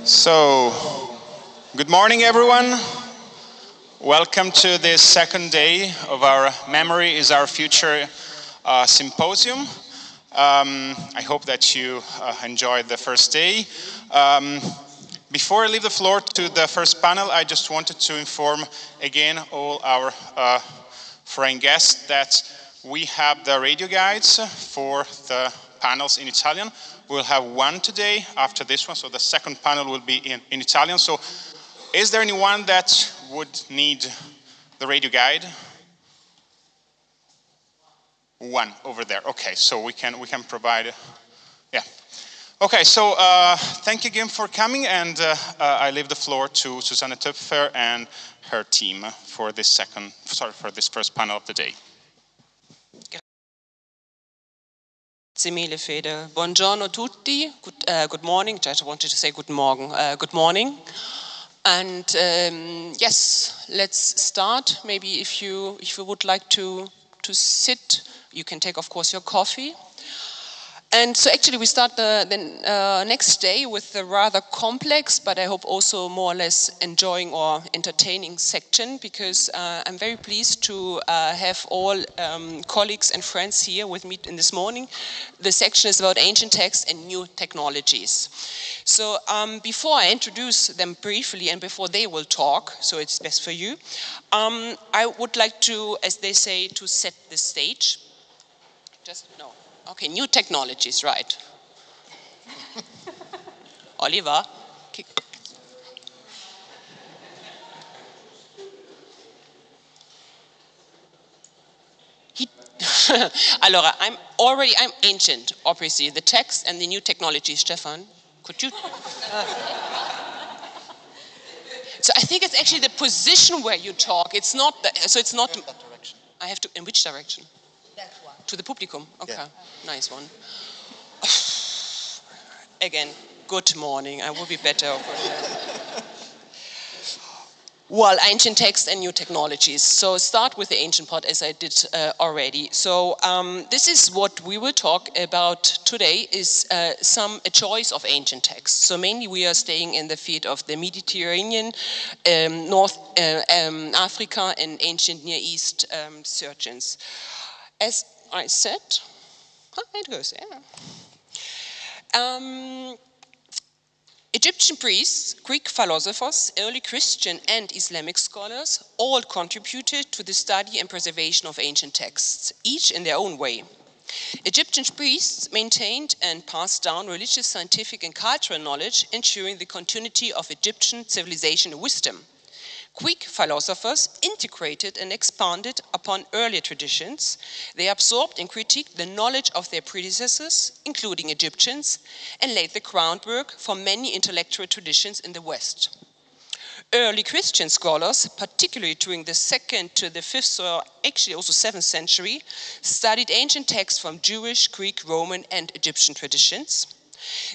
So, good morning everyone. Welcome to this second day of our Memory is Our Future Symposium. I hope that you enjoyed the first day. Before I leave the floor to the first panel, I just wanted to inform again all our foreign guests that we have the radio guides for the panels in Italian. We'll have one today after this one, so the second panel will be in Italian. So is there anyone that would need the radio guide? One over there. Okay, so we can provide. Yeah. Okay, so thank you again for coming, and I leave the floor to Susanne Töpfer and her team for this first panel of the day. Grazie mille, Fede. Buongiorno tutti. Good morning. I just wanted to say good morning. Good morning. And yes, let's start. Maybe if you would like to sit, you can take, of course, your coffee. And so actually we start the next day with a rather complex, but I hope also more or less enjoying or entertaining section, because I'm very pleased to have all colleagues and friends here with me in this morning. The section is about ancient texts and new technologies. So before I introduce them briefly and before they will talk, so it's best for you, I would like to, as they say, to set the stage. No. Okay, new technologies, right. Oliver. Allora, I'm ancient, obviously. The text and the new technologies, Stephan, could you? So I think it's actually the position where you talk. It's not, so it's not. In that direction. I have to, in which direction? That one. To the publicum, okay, Yeah. Nice one. Again, good morning, I will be better. Well, ancient text and new technologies. So start with the ancient part, as I did already. So this is what we will talk about today, is a choice of ancient texts. So mainly we are staying in the field of the Mediterranean, North Africa, and ancient Near East surgeons. As I said, it goes, yeah. Egyptian priests, Greek philosophers, early Christian and Islamic scholars all contributed to the study and preservation of ancient texts, each in their own way. Egyptian priests maintained and passed down religious, scientific and cultural knowledge, ensuring the continuity of Egyptian civilization and wisdom. Greek philosophers integrated and expanded upon earlier traditions. They absorbed and critiqued the knowledge of their predecessors, including Egyptians, and laid the groundwork for many intellectual traditions in the West. Early Christian scholars, particularly during the 2nd to the 5th, or actually also 7th century, studied ancient texts from Jewish, Greek, Roman, and Egyptian traditions.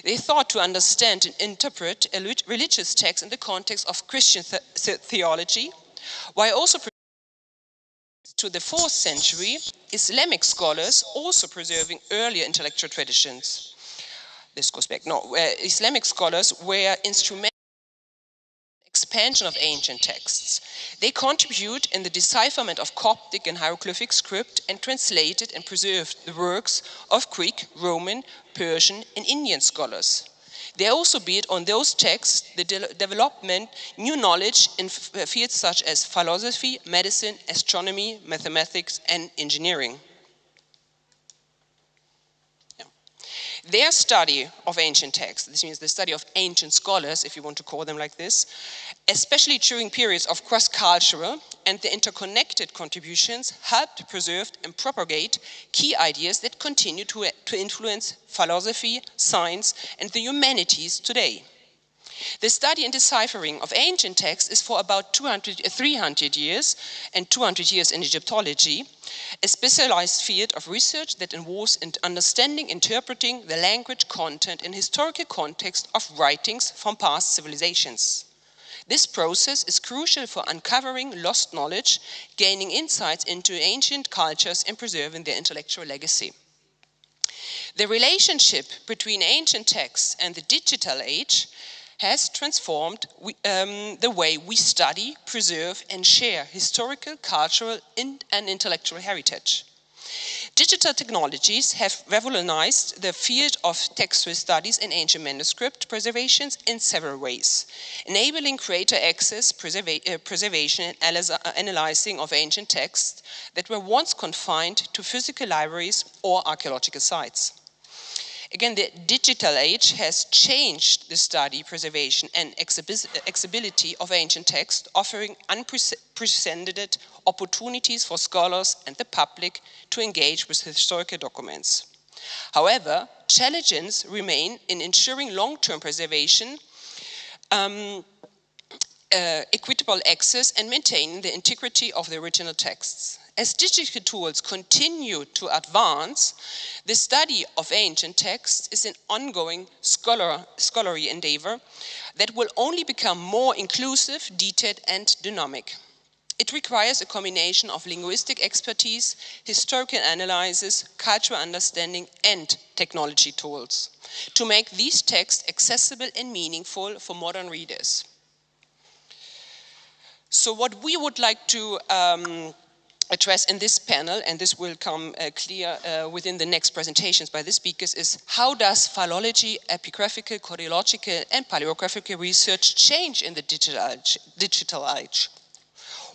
They thought to understand and interpret a religious text in the context of Christian theology, while also to the 4th century, Islamic scholars also preserving earlier intellectual traditions. This goes back, where Islamic scholars were instrumental in the expansion of ancient texts. They contribute in the decipherment of Coptic and hieroglyphic script and translated and preserved the works of Greek, Roman, Persian, and Indian scholars. They also build on those texts the development new knowledge in fields such as philosophy, medicine, astronomy, mathematics, and engineering. Their study of ancient texts, this means the study of ancient scholars, if you want to call them like this, especially during periods of cross-cultural and the interconnected contributions, helped preserve and propagate key ideas that continue to influence philosophy, science, and the humanities today. The study and deciphering of ancient texts is for about 300 years and 200 years in Egyptology, a specialized field of research that involves understanding, interpreting the language, content, and historical context of writings from past civilizations. This process is crucial for uncovering lost knowledge, gaining insights into ancient cultures, and preserving their intellectual legacy. The relationship between ancient texts and the digital age has transformed the way we study, preserve, and share historical, cultural, and intellectual heritage. Digital technologies have revolutionized the field of textual studies and ancient manuscript preservations in several ways, enabling greater access, preservation, and analyzing of ancient texts that were once confined to physical libraries or archaeological sites. Again, the digital age has changed the study, preservation, and accessibility of ancient texts, offering unprecedented opportunities for scholars and the public to engage with historical documents. However, challenges remain in ensuring long-term preservation, equitable access, and maintaining the integrity of the original texts. As digital tools continue to advance, the study of ancient texts is an ongoing scholarly endeavor that will only become more inclusive, detailed, and dynamic. It requires a combination of linguistic expertise, historical analysis, cultural understanding, and technology tools to make these texts accessible and meaningful for modern readers. So what we would like to address in this panel, and this will come clear within the next presentations by the speakers, is how does philology, epigraphical, chorological, and paleographical research change in the digital age?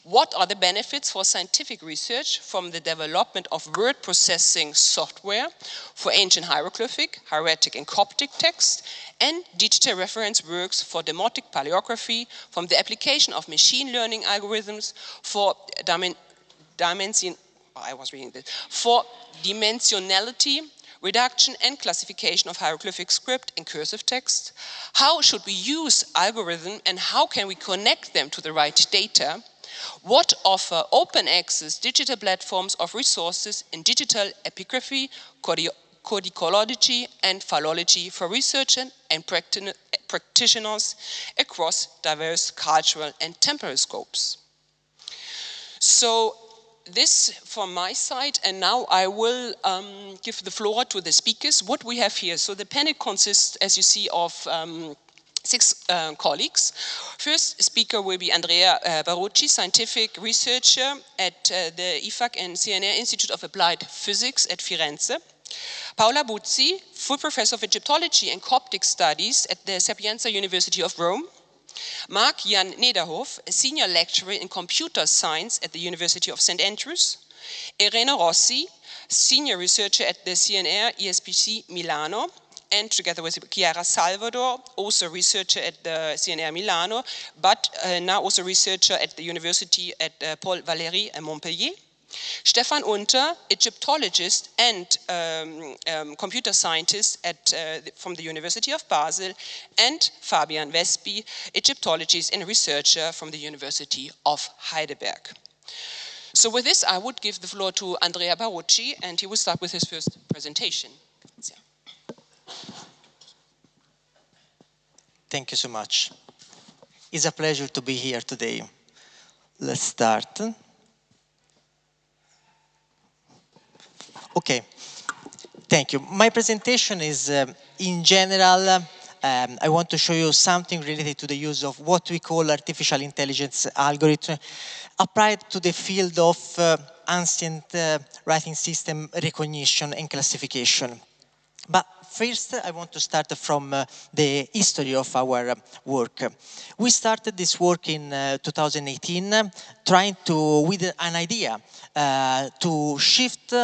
What are the benefits for scientific research from the development of word processing software for ancient hieroglyphic, hieratic, and Coptic texts, and digital reference works for demotic paleography, from the application of machine learning algorithms for dimensionality, reduction, and classification of hieroglyphic script and cursive text? How should we use algorithms, and how can we connect them to the right data? What offer open access digital platforms of resources in digital epigraphy, codicology, and philology for researchers and practitioners across diverse cultural and temporal scopes? So this from my side, and now I will give the floor to the speakers. What we have here, so the panel consists, as you see, of 6 colleagues. First speaker will be Andrea Barucci, scientific researcher at the IFAC and CNR Institute of Applied Physics at Firenze. Paola Buzi, full professor of Egyptology and Coptic Studies at the Sapienza University of Rome. Mark Jan Nederhof, a senior lecturer in computer science at the University of St. Andrews. Irene Rossi, senior researcher at the CNR ESPC Milano, and together with Chiara Salvador, also researcher at the CNR Milano, but now also researcher at the University at Paul Valéry at Montpellier. Stephan Unter, Egyptologist and computer scientist from the University of Basel, and Fabian Wespi, Egyptologist and researcher from the University of Heidelberg. So with this, I would give the floor to Andrea Barucci, and he will start with his first presentation. Thank you so much. It's a pleasure to be here today. Let's start. Okay, thank you. My presentation is, in general, I want to show you something related to the use of what we call artificial intelligence algorithm applied to the field of ancient writing system recognition and classification. But first, I want to start from the history of our work. We started this work in 2018, trying to, with an idea, to shift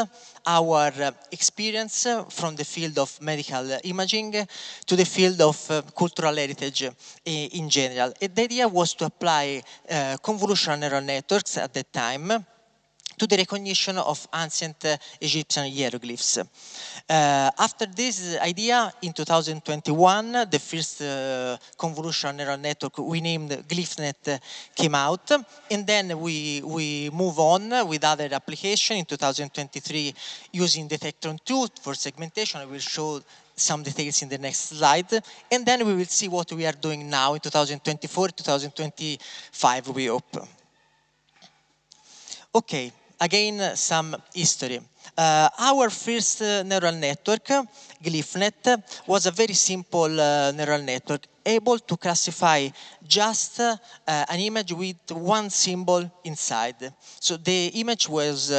our experience from the field of medical imaging to the field of cultural heritage in general. The idea was to apply convolutional neural networks at that time to the recognition of ancient Egyptian hieroglyphs. After this idea, in 2021, the first convolutional neural network we named GlyphNet came out, and then we move on with other applications in 2023 using Detectron 2 for segmentation. I will show some details in the next slide, and then we will see what we are doing now in 2024, 2025, we hope. Okay. Again, some history. Our first neural network, GlyphNet, was a very simple neural network, able to classify just an image with one symbol inside. So the image was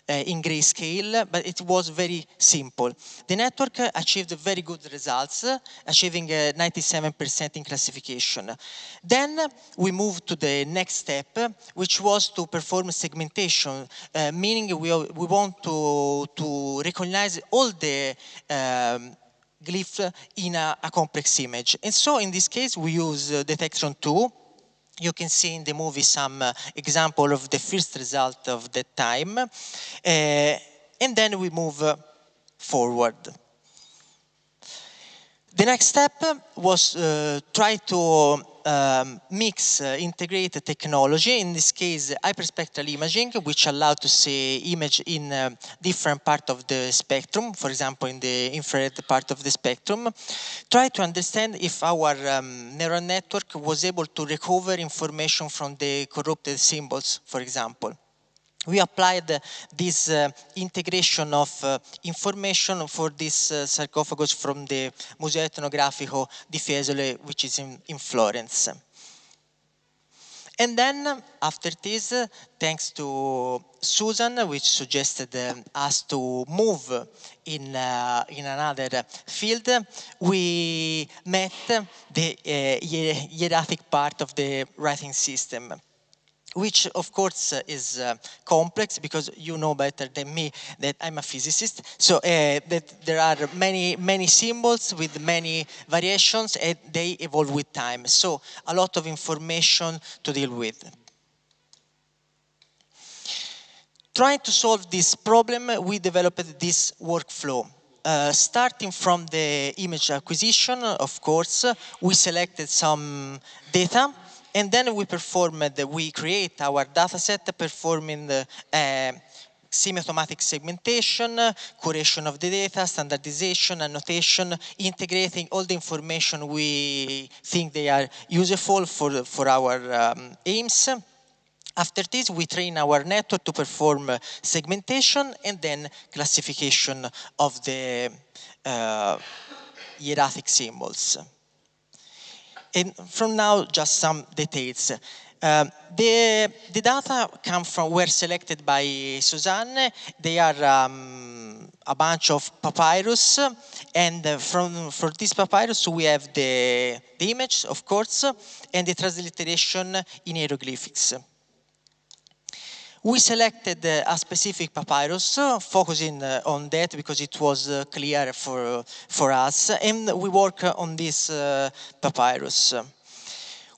in grayscale, but it was very simple. The network achieved very good results, achieving 97% in classification. Then we moved to the next step, which was to perform segmentation, meaning we want to recognize all the glyphs in a complex image. And so in this case, we use Detectron 2. You can see in the movie some example of the first result of that time. And then we move forward. The next step was try to integrate technology, in this case hyperspectral imaging, which allowed to see image in different part of the spectrum, for example in the infrared part of the spectrum. Try to understand if our neural network was able to recover information from the corrupted symbols, for example. We applied this integration of information for this sarcophagus from the Museo Etnografico di Fiesole, which is in Florence. And then, after this, thanks to Susanne, which suggested us to move in another field, we met the hierarchic part of the writing system, which of course is complex, because you know better than me that I'm a physicist. So that there are many symbols with many variations, and they evolve with time. So a lot of information to deal with. Trying to solve this problem, we developed this workflow. Starting from the image acquisition, of course, we selected some data. And then we create our dataset performing semi-automatic segmentation, curation of the data, standardization, annotation, integrating all the information we think they are useful for our aims. After this, we train our network to perform segmentation and then classification of the hierarchic symbols. And from now, just some details. The data were selected by Susanne. They are a bunch of papyrus, and for this papyrus we have the image, of course, and the transliteration in hieroglyphics. We selected a specific papyrus, focusing on that because it was clear for us, and we work on this papyrus.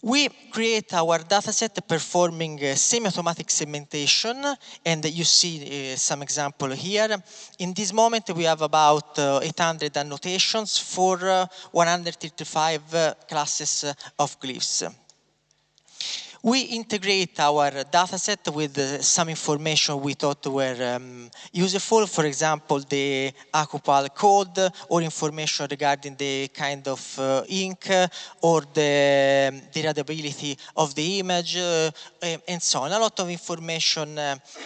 We create our dataset performing semi-automatic segmentation, and you see some example here. In this moment, we have about 800 annotations for 135 classes of glyphs. We integrate our dataset with some information we thought were useful, for example, the ACUPAL code, or information regarding the kind of ink, or the readability of the image, and so on. A lot of information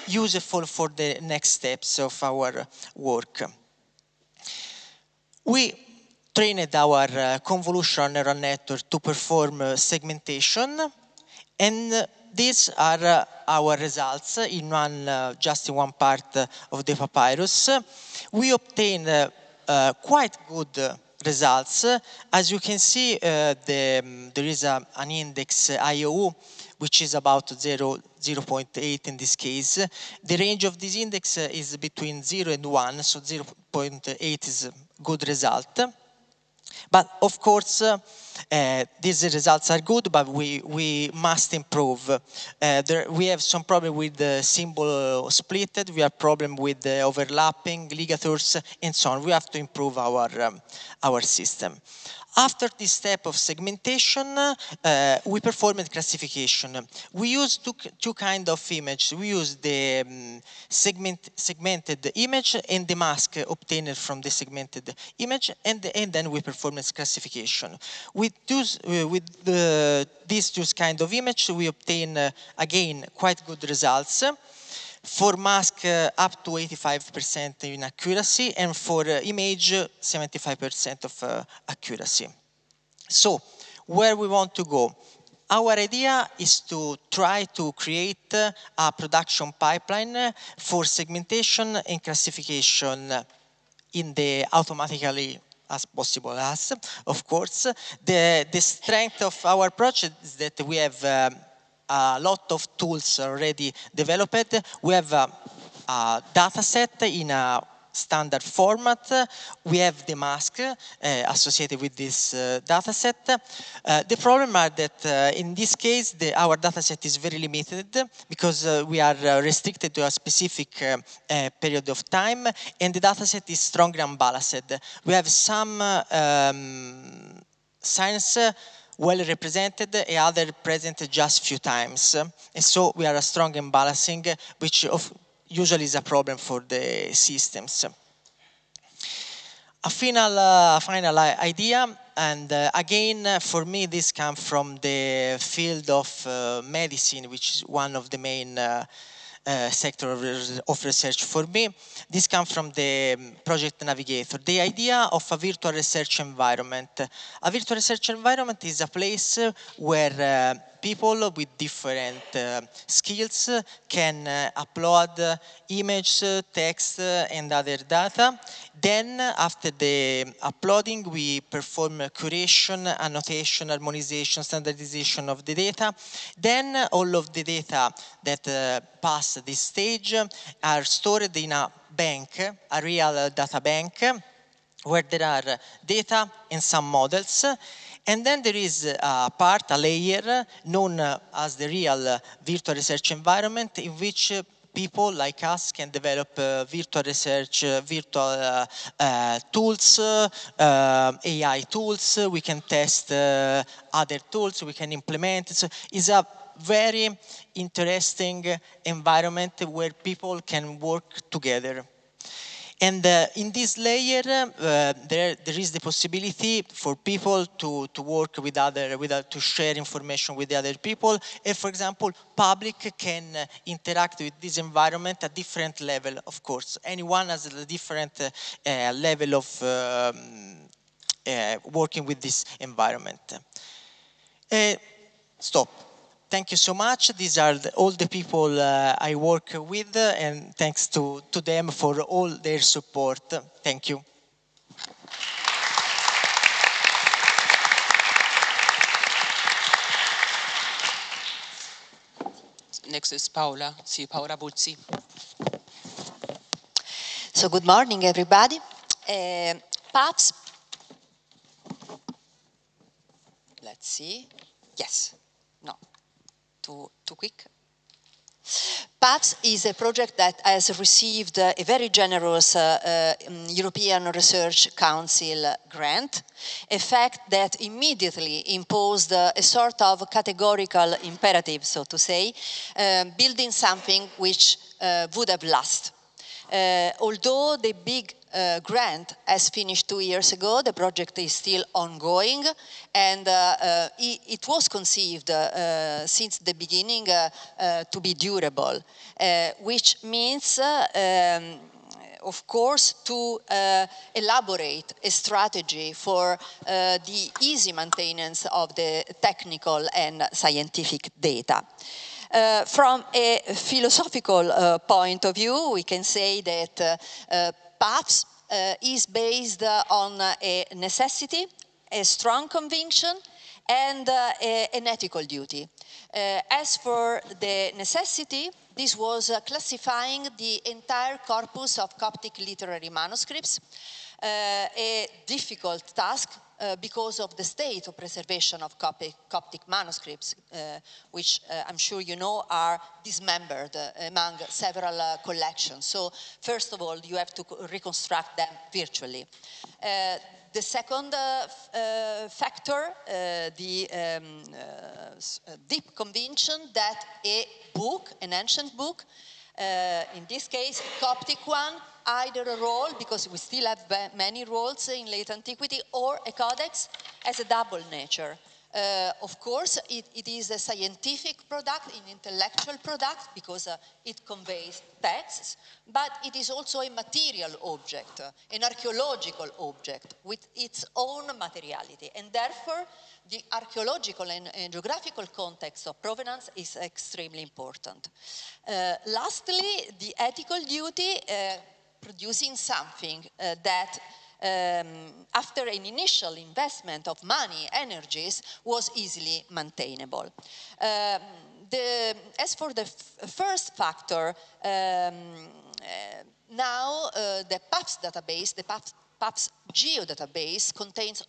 useful for the next steps of our work. We trained our convolutional neural network to perform segmentation. And these are our results in just in one part of the papyrus. We obtain quite good results. As you can see, there is an index IOU, which is about 0.8 in this case. The range of this index is between 0 and 1, so 0.8 is a good result. But of course, these results are good, but we must improve. We have some problem with the symbol splitted. We have problem with the overlapping, ligatures, and so on. We have to improve our system. After this step of segmentation, we performed classification. We use two kinds of images. We use the segmented image and the mask obtained from the segmented image, and then we performed classification. With these two kinds of images, we obtain, again, quite good results. For mask, up to 85% in accuracy, and for image, 75% of accuracy. So, where we want to go? Our idea is to try to create a production pipeline for segmentation and classification in the automatically as possible as, of course. The strength of our project is that we have a lot of tools already developed. We have a data set in a standard format. We have the mask associated with this data set. The problem is that in this case, our data set is very limited because we are restricted to a specific period of time, and the data set is strongly unbalanced. We have some science well represented, and other present just few times. And so we are a strong imbalancing, which usually is a problem for the systems. A final idea, and again, for me, this comes from the field of medicine, which is one of the main sector of research for me. This comes from the project Navigator. The idea of a virtual research environment. A virtual research environment is a place where people with different skills can upload image, text, and other data. Then, after the uploading, we perform curation, annotation, harmonization, standardization of the data. Then, all of the data that pass this stage are stored in a bank, a real data bank, where there are data and some models. And then there is a part, a layer, known as the real virtual research environment, in which people like us can develop virtual research, virtual tools, AI tools. We can test other tools, we can implement. So it's a very interesting environment where people can work together. And in this layer, there is the possibility for people to work with to share information with the other people. And for example, public can interact with this environment at different level, of course. Anyone has a different level of working with this environment. Stop. Thank you so much. These are all the people I work with, and thanks to them for all their support. Thank you. Next is Paola. See Paola Buzi. So good morning, everybody. Perhaps, let's see. Yes. No. Too quick. PAPS is a project that has received a very generous European Research Council grant, a fact that immediately imposed a sort of categorical imperative, so to say, building something which would have lasted. Although the big grant has finished 2 years ago, the project is still ongoing, and it was conceived since the beginning to be durable, which means of course, to elaborate a strategy for the easy maintenance of the technical and scientific data. From a philosophical point of view, we can say that PAPS is based on a necessity, a strong conviction, and an ethical duty. As for the necessity, this was classifying the entire corpus of Coptic literary manuscripts, a difficult task because of the state of preservation of Coptic manuscripts, which I'm sure you know are dismembered among several collections. So first of all, you have to reconstruct them virtually. The second factor, the deep conviction that a book, an ancient book, in this case, a Coptic one, either a roll, because we still have many rolls in late antiquity, or a codex, has a double nature. Of course, it is a scientific product, an intellectual product, because it conveys texts, but it is also a material object, an archaeological object with its own materiality. And therefore, the archaeological and geographical context of provenance is extremely important. Lastly, the ethical duty, producing something that after an initial investment of money, energies, was easily maintainable. As for the first factor, now the PAPS database, the PAPS geodatabase, contains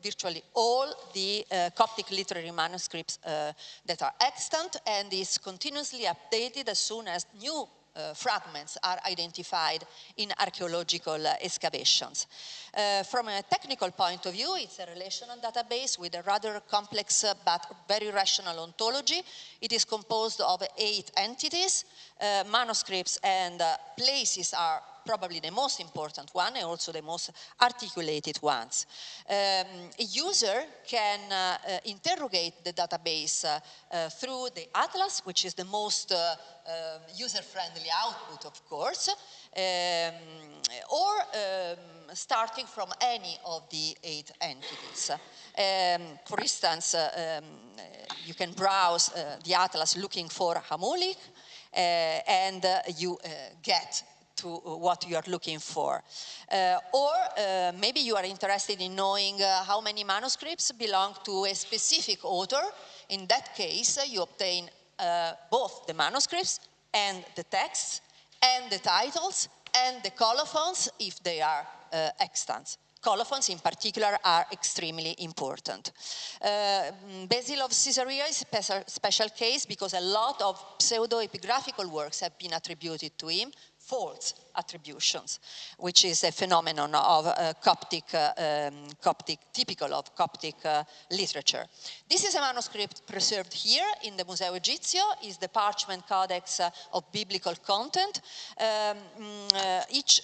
virtually all the Coptic literary manuscripts that are extant, and is continuously updated as soon as new fragments are identified in archaeological excavations. From a technical point of view, it's a relational database with a rather complex but very rational ontology. It is composed of 8 entities. Manuscripts and places are probably the most important one and also the most articulated ones. A user can interrogate the database through the atlas, which is the most user-friendly output, of course, or starting from any of the 8 entities. For instance, you can browse the atlas looking for Hamulik, and you get to what you are looking for. Or maybe you are interested in knowing how many manuscripts belong to a specific author. In that case, you obtain both the manuscripts and the texts and the titles and the colophons if they are extant. Colophons in particular are extremely important. Basil of Caesarea is a special case because a lot of pseudo-epigraphical works have been attributed to him, false attributions, which is a phenomenon of typical of Coptic literature. This is a manuscript preserved here in the Museo Egizio. Is the parchment codex of biblical content. Each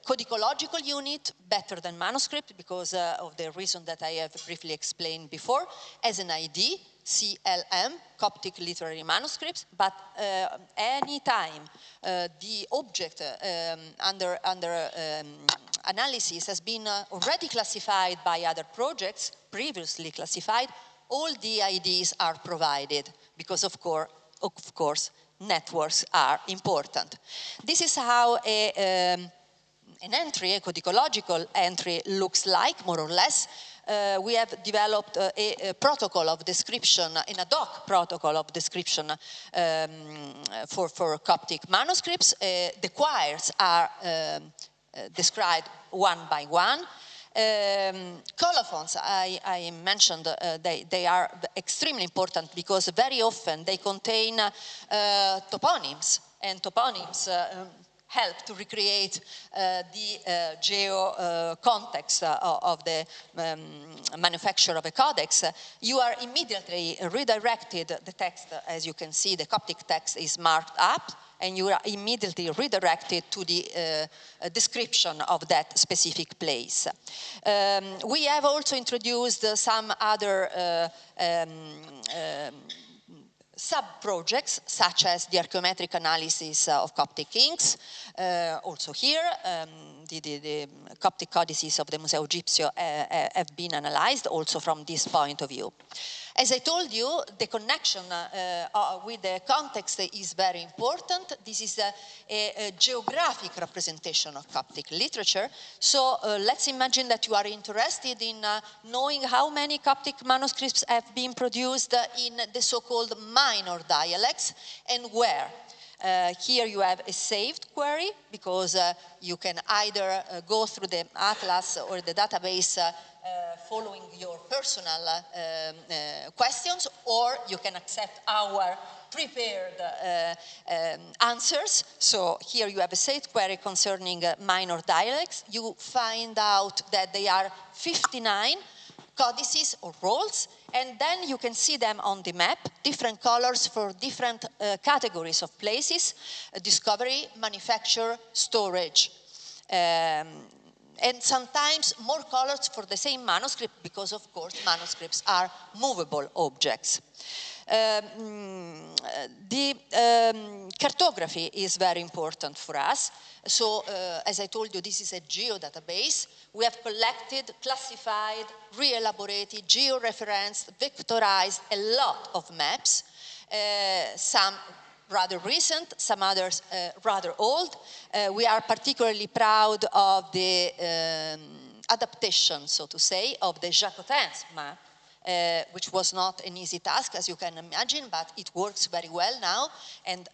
codicological unit, better than manuscript because of the reason that I have briefly explained before, has an ID, CLM, Coptic literary manuscripts, but any time the object under analysis has been already classified by other projects, previously classified, all the IDs are provided because of course networks are important. This is how an entry, a codicological entry looks like, more or less. We have developed a protocol of description, an ad hoc protocol of description for Coptic manuscripts. The choirs are described one by one. Colophons, I mentioned, they are extremely important because very often they contain toponyms, and toponyms help to recreate the geo-context of the manufacture of a codex. You are immediately redirected, the text, as you can see, the Coptic text is marked up, and you are immediately redirected to the description of that specific place. We have also introduced some other sub-projects, such as the archaeometric analysis of Coptic inks. Also here, the Coptic codices of the Museo Egizio have been analyzed also from this point of view. As I told you, the connection with the context is very important. This is a geographic representation of Coptic literature. So let's imagine that you are interested in knowing how many Coptic manuscripts have been produced in the so-called minor dialects and where. Here you have a saved query because you can either go through the atlas or the database following your personal questions, or you can accept our prepared answers. So here you have a saved query concerning minor dialects. You find out that they are 59 codices or roles, and then you can see them on the map, different colors for different categories of places, discovery, manufacture, storage. And sometimes more colors for the same manuscript because, of course, manuscripts are movable objects. The cartography is very important for us. So, as I told you, this is a geodatabase. We have collected, classified, re-elaborated, geo-referenced, vectorized a lot of maps, some rather recent, some others rather old. We are particularly proud of the adaptation, so to say, of the Jacotin's map, which was not an easy task, as you can imagine, but it works very well now, and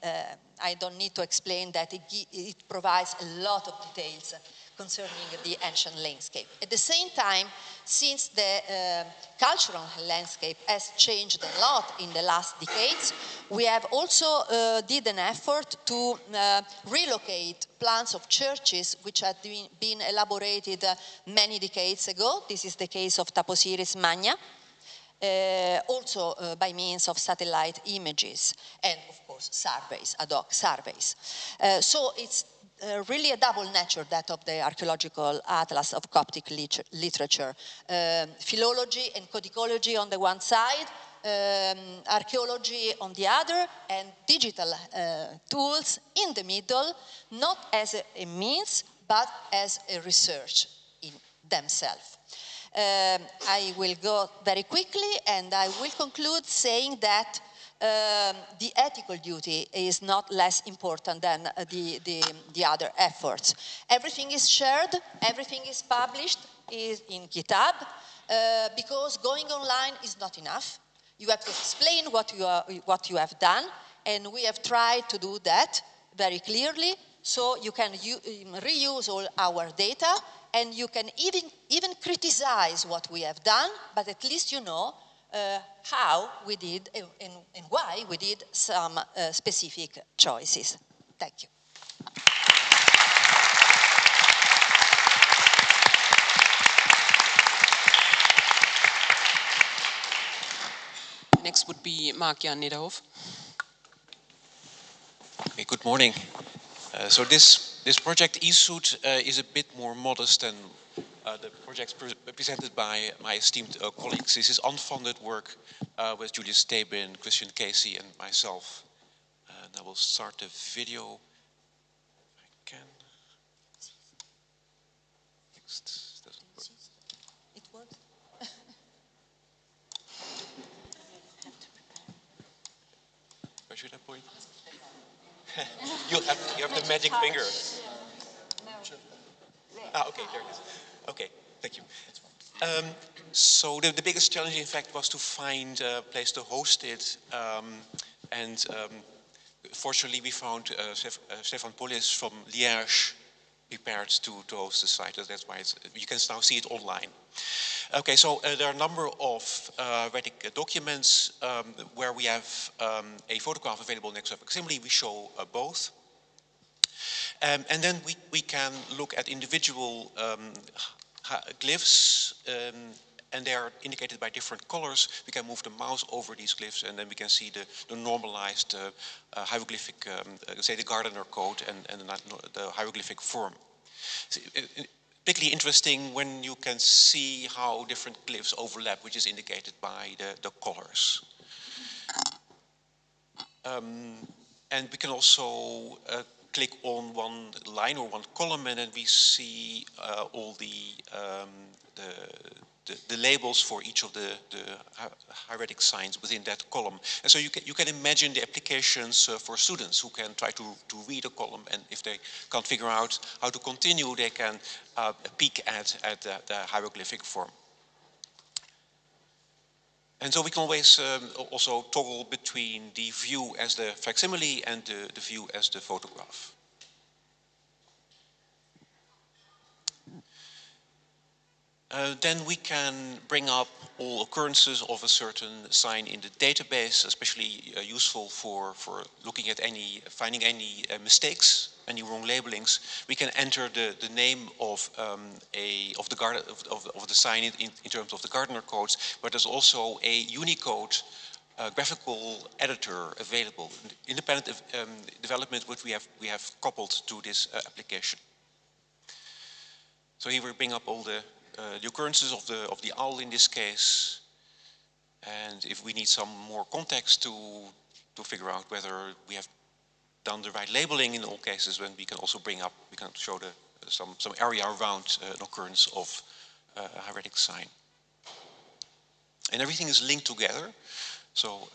I don't need to explain that it provides a lot of details concerning the ancient landscape. At the same time, since the cultural landscape has changed a lot in the last decades, we have also did an effort to relocate plans of churches which had been elaborated many decades ago. This is the case of Taposiris Magna, also by means of satellite images and, of course, surveys, ad hoc surveys. So it's really a double nature, that of the archaeological atlas of Coptic literature. Philology and codicology on the one side, archaeology on the other, and digital tools in the middle, not as a means, but as a research in themselves. I will go very quickly, and I will conclude saying that the ethical duty is not less important than the other efforts. Everything is shared, everything is published, is in GitHub, because going online is not enough. You have to explain what you have done, and we have tried to do that very clearly, so you can reuse all our data, and you can even criticize what we have done, but at least you know how we did and why we did some specific choices. Thank you. Next would be Mark-Jan Nederhof. Okay, good morning. So this project eSuit is a bit more modest than the projects presented by my esteemed colleagues. This is unfunded work with Julius Stephan, Christian Casey, and myself. And I will start the video if I can. Next. Doesn't work. It works. Where should I point? you have the magic finger. Okay, there it is. Okay, thank you. So the biggest challenge, in fact, was to find a place to host it. Fortunately, we found Stephan from Liège prepared to host the site. That's why you can now see it online. Okay, so there are a number of Retic documents where we have a photograph available next to a facsimile. We show both. And then we can look at individual glyphs, and they are indicated by different colors. We can move the mouse over these glyphs, and then we can see the normalized hieroglyphic, say the Gardner code and the hieroglyphic form. So, particularly interesting when you can see how different glyphs overlap, which is indicated by the colors. And we can also click on one line or one column, and then we see all the labels for each of the hieratic signs within that column. And so you can imagine the applications for students who can try to read a column, and if they can't figure out how to continue, they can peek at the hieroglyphic form. And so we can always also toggle between the view as the facsimile and the view as the photograph. Then we can bring up all occurrences of a certain sign in the database, especially useful for looking at finding any mistakes, any wrong labelings. We can enter the name of the sign in terms of the Gardner codes, but there's also a Unicode graphical editor available, independent development which we have coupled to this application. So here we bring up all the occurrences of the owl in this case, and if we need some more context to figure out whether we have done the right labeling in all cases, then we can also we can show some area around an occurrence of a hieratic sign. And everything is linked together. So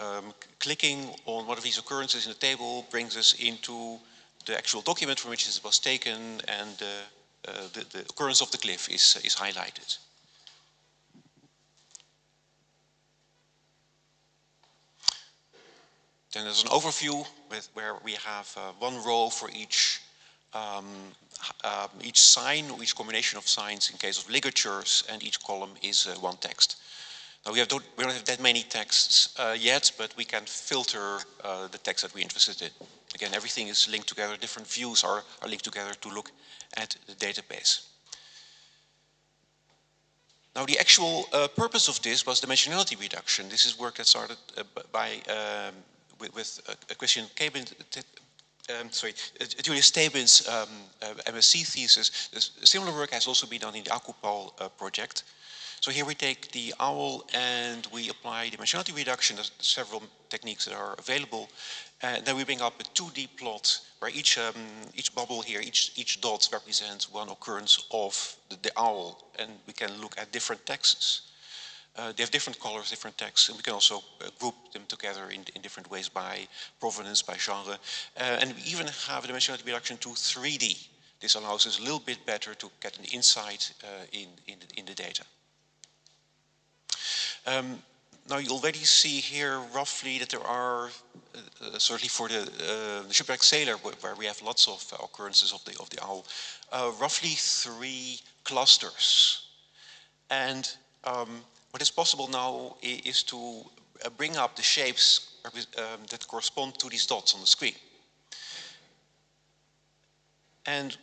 clicking on one of these occurrences in the table brings us into the actual document from which it was taken, and the occurrence of the glyph is highlighted. Then there's an overview where we have one row for each sign, or each combination of signs in case of ligatures, and each column is one text. Now we don't have that many texts yet, but we can filter the text that we're interested in. Again, everything is linked together. Different views are linked together to look at the database. Now, the actual purpose of this was dimensionality reduction. This is work that started with Christian Cabin, Julius Stabin's MSc thesis. Similar work has also been done in the Akupal project. So here we take the owl and we apply dimensionality reduction. There's several techniques that are available. Then we bring up a 2D plot where each bubble here, each dot represents one occurrence of the owl, and we can look at different texts. They have different colors, different texts, and we can also group them together in different ways by provenance, by genre. And we even have a dimensionality reduction to 3D. This allows us a little bit better to get an insight in the data. Now you already see here roughly that there are, certainly for the shipwrecked sailor, where we have lots of occurrences of the owl, roughly 3 clusters. And what is possible now is to bring up the shapes that correspond to these dots on the screen. And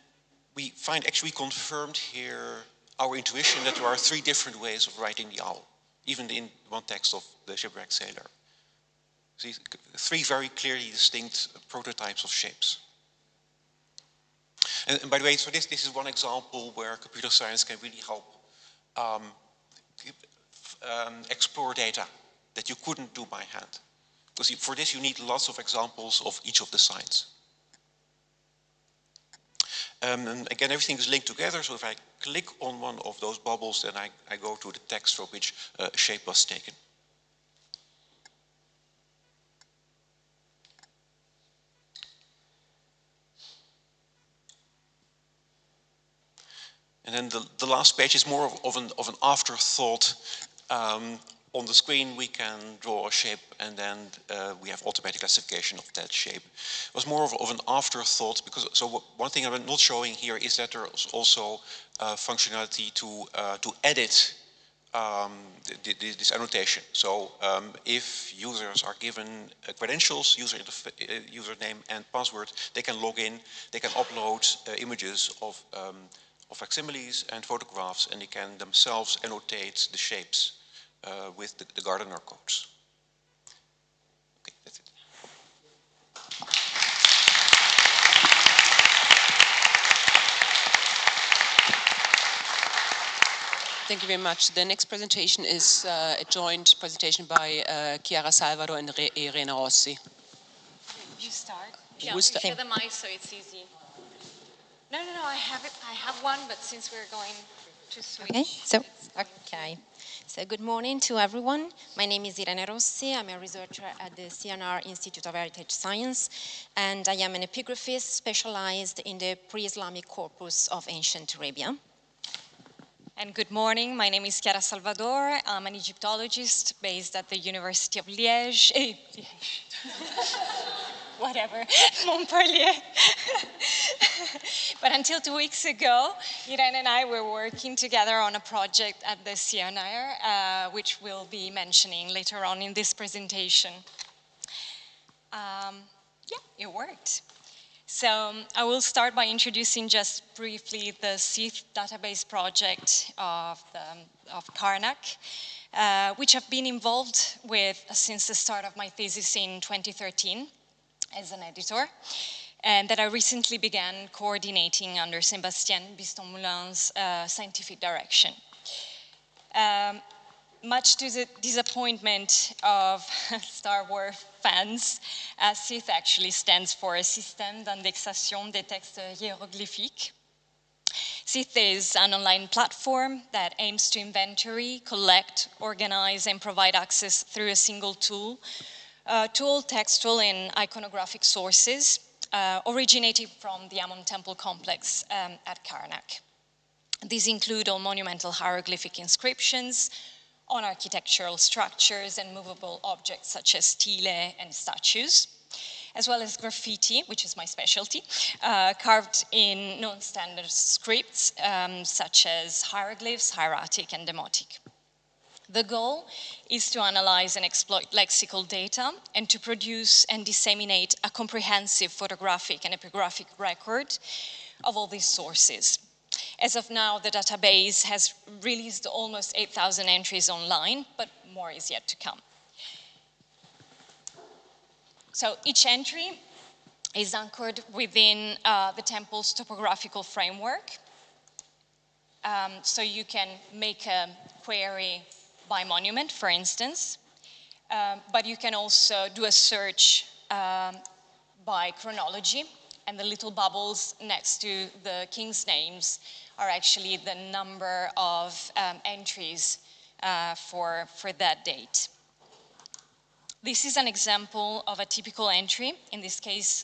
we find actually confirmed here our intuition that there are 3 different ways of writing the owl, even in one text of the shipwrecked sailor. See, 3 very clearly distinct prototypes of shapes. And by the way, so this is one example where computer science can really help explore data that you couldn't do by hand. Because for this you need lots of examples of each of the signs. And again, everything is linked together, so if I click on one of those bubbles, then I go to the text for which shape was taken. And then the last page is more of an afterthought. On the screen we can draw a shape, and then we have automatic classification of that shape. It was more of an afterthought, because so one thing I'm not showing here is that there's also functionality to edit this annotation. So if users are given credentials, username and password, they can log in, they can upload images of facsimiles and photographs, and they can themselves annotate the shapes with the Gardner codes. Okay, that's it. Thank you very much. The next presentation is a joint presentation by Chiara, Salvador, and Irene Rossi. You start. Yeah, you share the mic so it's easy. No, I have it. I have one, but since we're going to switch. Okay, so good morning to everyone. My name is Irene Rossi. I'm a researcher at the CNR Institute of Heritage Science, and I am an epigraphist specialized in the pre-Islamic corpus of ancient Arabia. And good morning, my name is Chiara Salvador. I'm an Egyptologist based at the University of Liège. Whatever, Montpellier. But until 2 weeks ago, Irene and I were working together on a project at the CNR, which we'll be mentioning later on in this presentation. Yeah, it worked. So I will start by introducing just briefly the Sith database project of Karnak, which I've been involved with since the start of my thesis in 2013 as an editor, and that I recently began coordinating under Sébastien Biston-Moulin's scientific direction. Much to the disappointment of Star Wars fans, Sith actually stands for Système d'indexation des textes hiéroglyphiques. Sith is an online platform that aims to inventory, collect, organize, and provide access through a single tool to all textual and iconographic sources originating from the Ammon Temple complex at Karnak. These include all monumental hieroglyphic inscriptions on architectural structures and movable objects such as stelae and statues, as well as graffiti, which is my specialty, carved in non-standard scripts such as hieroglyphs, hieratic, and demotic. The goal is to analyze and exploit lexical data and to produce and disseminate a comprehensive photographic and epigraphic record of all these sources. As of now, the database has released almost 8,000 entries online, but more is yet to come. So each entry is anchored within the temple's topographical framework. So you can make a query by monument, for instance, but you can also do a search by chronology, and the little bubbles next to the king's names are actually the number of entries for that date. This is an example of a typical entry. In this case,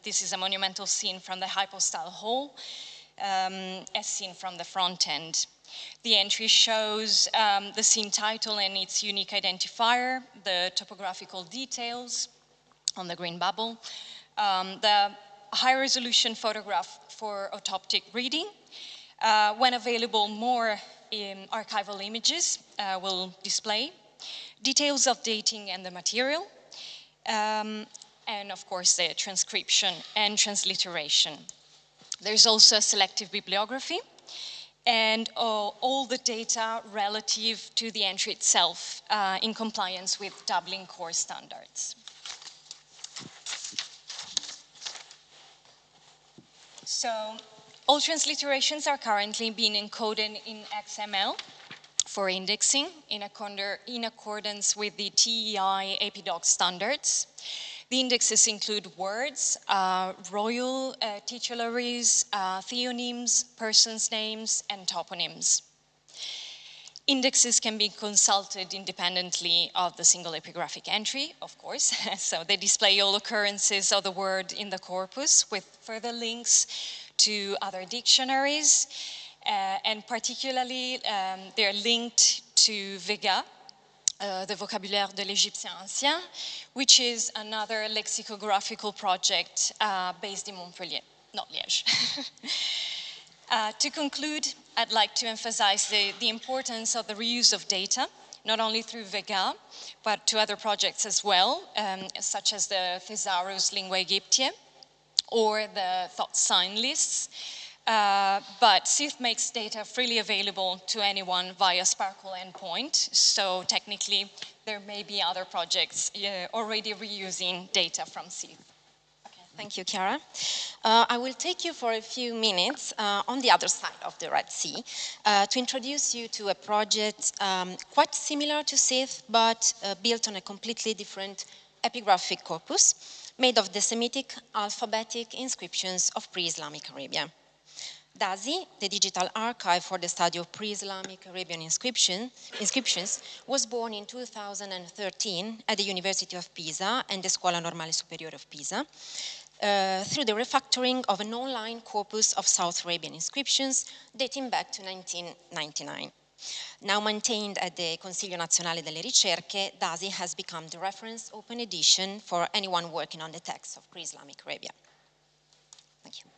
this is a monumental scene from the hypostyle hall, as seen from the front end. The entry shows the scene title and its unique identifier, the topographical details on the green bubble, the high-resolution photograph for autoptic reading. When available, more archival images will display, details of dating and the material, and of course the transcription and transliteration. There's also a selective bibliography and all the data relative to the entry itself in compliance with Dublin core standards. So all transliterations are currently being encoded in XML for indexing in accordance with the TEI APDOC standards. The indexes include words, royal titularies, theonyms, persons' names, and toponyms. Indexes can be consulted independently of the single epigraphic entry, of course. So they display all occurrences of the word in the corpus with further links to other dictionaries. And particularly, they're linked to Vega, the Vocabulaire de l'Égyptien ancien, which is another lexicographical project based in Montpellier, not Liège. To conclude, I'd like to emphasize the importance of the reuse of data, not only through Vega, but to other projects as well, such as the Thesaurus Linguae Aegyptiae or the thought sign lists. But Sith makes data freely available to anyone via Sparkle endpoint, so technically there may be other projects already reusing data from Sith. Thank you, Chiara. I will take you for a few minutes on the other side of the Red Sea to introduce you to a project quite similar to Sith, but built on a completely different epigraphic corpus, made of the Semitic alphabetic inscriptions of pre-Islamic Arabia. DASI, the digital archive for the study of pre-Islamic Arabian inscriptions, was born in 2013 at the University of Pisa and the Scuola Normale Superiore of Pisa through the refactoring of an online corpus of South Arabian inscriptions dating back to 1999. Now maintained at the Consiglio Nazionale delle Ricerche, DASI has become the reference open edition for anyone working on the texts of pre-Islamic Arabia. Thank you.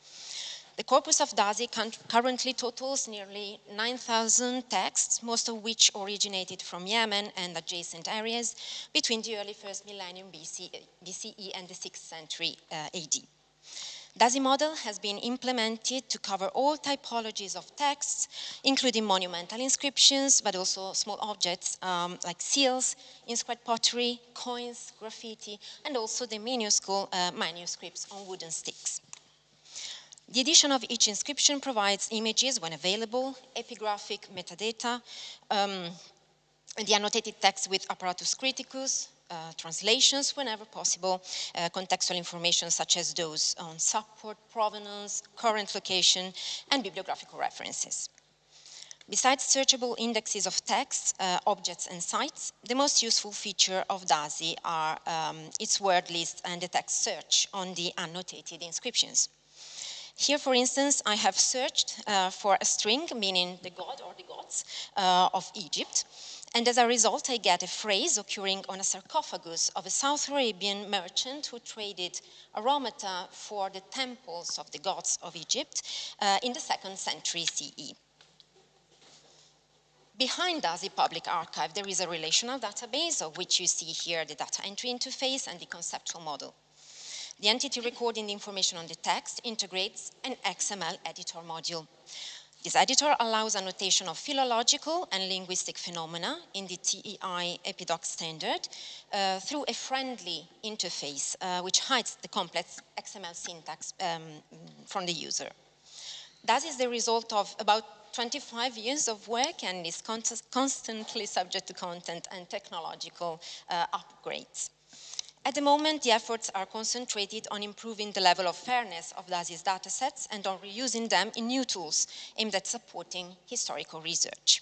The corpus of DASI currently totals nearly 9,000 texts, most of which originated from Yemen and adjacent areas between the early first millennium BCE and the 6th century AD. DASI model has been implemented to cover all typologies of texts, including monumental inscriptions, but also small objects like seals, inscribed pottery, coins, graffiti, and also the minuscule manuscripts on wooden sticks. The edition of each inscription provides images when available, epigraphic metadata, the annotated text with apparatus criticus, translations whenever possible, contextual information such as those on support, provenance, current location, and bibliographical references. Besides searchable indexes of texts, objects, and sites, the most useful feature of DASI are its word list and the text search on the annotated inscriptions. Here, for instance, I have searched for a string meaning the god or the gods of Egypt, and as a result, I get a phrase occurring on a sarcophagus of a South Arabian merchant who traded aromata for the temples of the gods of Egypt in the 2nd century CE. Behind DASI Public Archive, there is a relational database, of which you see here the data entry interface and the conceptual model. The entity recording the information on the text integrates an XML editor module. This editor allows annotation of philological and linguistic phenomena in the TEI Epidoc standard through a friendly interface which hides the complex XML syntax from the user. That is the result of about 25 years of work and is constantly subject to content and technological upgrades. At the moment, the efforts are concentrated on improving the level of fairness of DASI's datasets and on reusing them in new tools aimed at supporting historical research.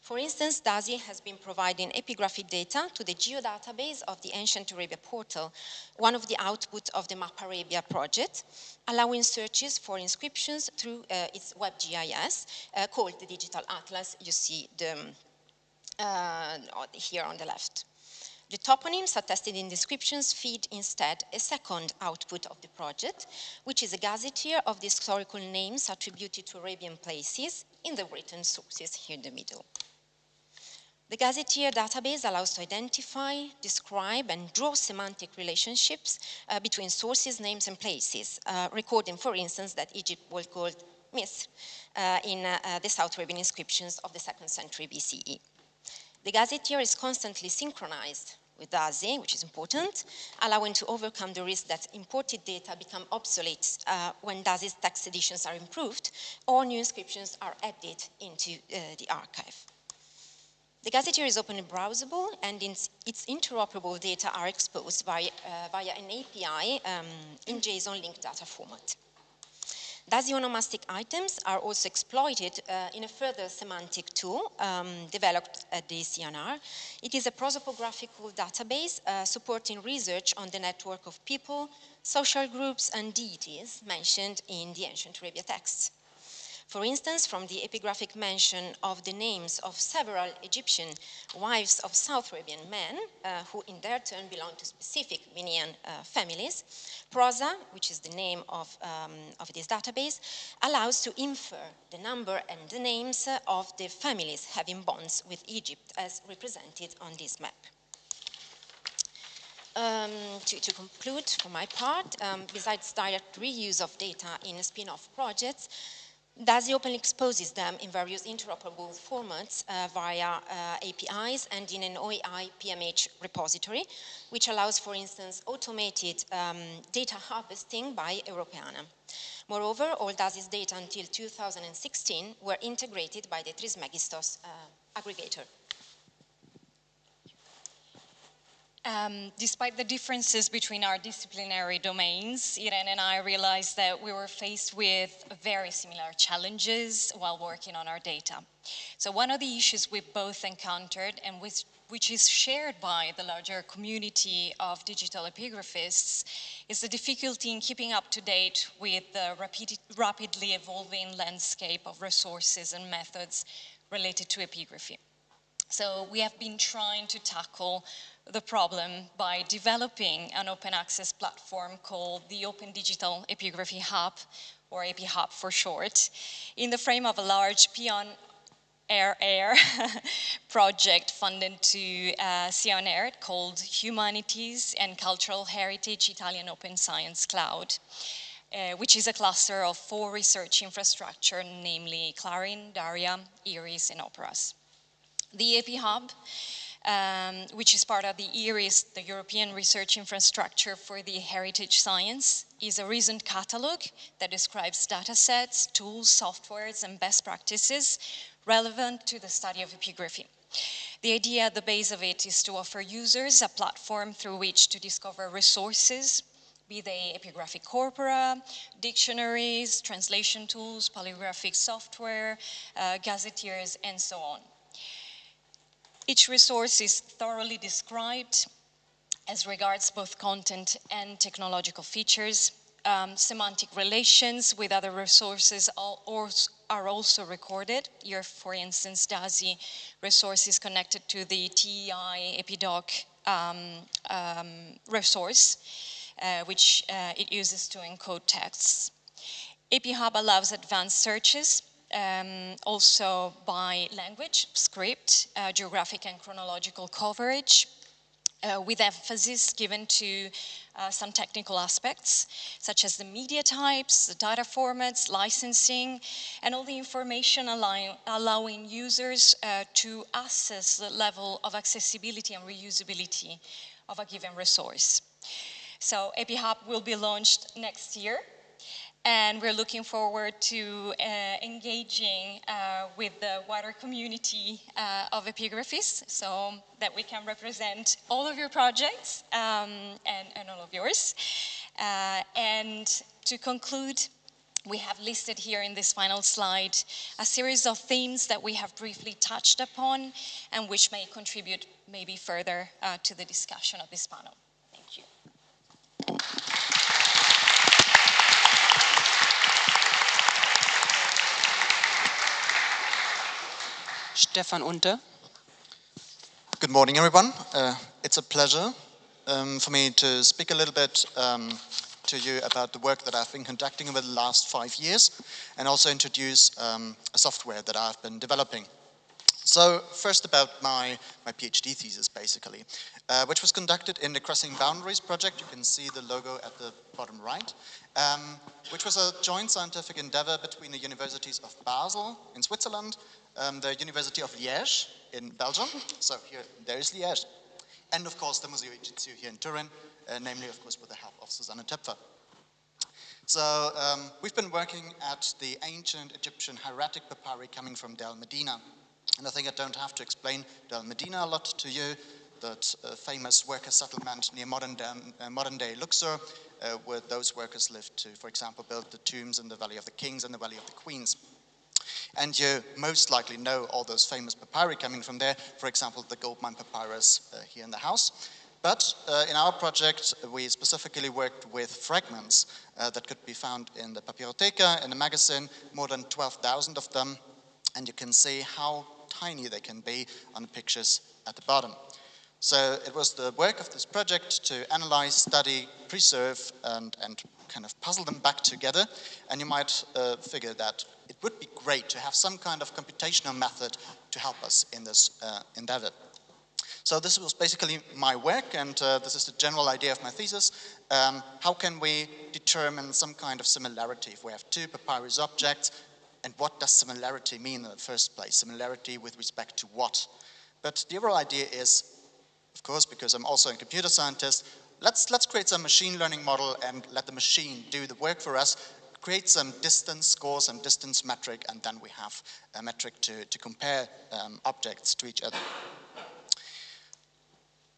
For instance, DASI has been providing epigraphic data to the geodatabase of the Ancient Arabia portal, one of the outputs of the Map Arabia project, allowing searches for inscriptions through its WebGIS, called the Digital Atlas. You see the, here on the left. The toponyms attested in descriptions feed instead a second output of the project, which is a gazetteer of the historical names attributed to Arabian places in the written sources here in the middle. The gazetteer database allows to identify, describe, and draw semantic relationships between sources, names, and places, recording, for instance, that Egypt was called Misr in the South Arabian inscriptions of the 2nd century BCE. The gazetteer is constantly synchronized with DASI, which is important, allowing to overcome the risk that imported data become obsolete when DASI's text editions are improved or new inscriptions are added into the archive. The gazetteer is openly browsable and its interoperable data are exposed via an API in JSON linked data format. DASI onomastic items are also exploited in a further semantic tool developed at the CNR. It is a prosopographical database supporting research on the network of people, social groups, and deities mentioned in the ancient Arabia texts. For instance, from the epigraphic mention of the names of several Egyptian wives of South Arabian men, who in their turn belong to specific Minian families, Prosa, which is the name of this database, allows to infer the number and the names of the families having bonds with Egypt as represented on this map. To conclude, for my part, besides direct reuse of data in spin-off projects, DASI openly exposes them in various interoperable formats via APIs and in an OEI PMH repository, which allows, for instance, automated data harvesting by Europeana. Moreover, all DASI's data until 2016 were integrated by the Trismegistos aggregator. Despite the differences between our disciplinary domains, Irene and I realized that we were faced with very similar challenges while working on our data. So one of the issues we both encountered, and which is shared by the larger community of digital epigraphists, is the difficulty in keeping up to date with the rapidly evolving landscape of resources and methods related to epigraphy. So we have been trying to tackle the problem by developing an open access platform called the Open Digital Epigraphy Hub, or EpiHub for short, in the frame of a large Air project funded to CNR called Humanities and Cultural Heritage Italian Open Science Cloud, which is a cluster of 4 research infrastructure, namely Clarin, Daria, Iris, and Operas. The EpiHub, which is part of the IRIS, the European Research Infrastructure for the Heritage Science, is a recent catalog that describes data sets, tools, softwares, and best practices relevant to the study of epigraphy. The idea at the base of it is to offer users a platform through which to discover resources, be they epigraphic corpora, dictionaries, translation tools, paleographic software, gazetteers, and so on. Each resource is thoroughly described as regards both content and technological features. Semantic relations with other resources are also recorded. Here, for instance, DASI resources connected to the TEI EpiDoc resource, which it uses to encode texts. EpiHub allows advanced searches, also by language, script, geographic and chronological coverage, with emphasis given to some technical aspects, such as the media types, the data formats, licensing, and all the information allowing users to assess the level of accessibility and reusability of a given resource. So EpiHub will be launched next year, and we're looking forward to engaging with the wider community of epigraphists so that we can represent all of your projects and all of yours. And to conclude, we have listed here in this final slide a series of themes that we have briefly touched upon and which may contribute maybe further to the discussion of this panel. Thank you. Stephan Unter. Good morning, everyone. It's a pleasure for me to speak a little bit to you about the work that I've been conducting over the last 5 years, and also introduce a software that I've been developing. So first about my PhD thesis, basically, which was conducted in the Crossing Boundaries project. You can see the logo at the bottom right, which was a joint scientific endeavor between the universities of Basel in Switzerland, the University of Liège in Belgium, so here there is Liège, and of course the Museo Egizio here in Turin, namely of course with the help of Susanne Töpfer. So we've been working at the ancient Egyptian hieratic papyri coming from Del Medina, and I think I don't have to explain Del Medina a lot to you, that famous worker settlement near modern-day Luxor, where those workers lived to, for example, build the tombs in the Valley of the Kings and the Valley of the Queens. And you most likely know all those famous papyri coming from there, for example, the gold mine papyrus here in the house. But in our project, we specifically worked with fragments that could be found in the Papyrotheca, in the magazine, more than 12,000 of them, and you can see how tiny they can be on the pictures at the bottom. So it was the work of this project to analyze, study, preserve, and kind of puzzle them back together. And you might figure that it would be great to have some kind of computational method to help us in this endeavor. So this was basically my work, and this is the general idea of my thesis. How can we determine some kind of similarity if we have two papyrus objects, and what does similarity mean in the first place? Similarity with respect to what? But the overall idea is, of course, because I'm also a computer scientist, let's create some machine learning model and let the machine do the work for us, create some distance, score some distance metric, and then we have a metric to compare objects to each other.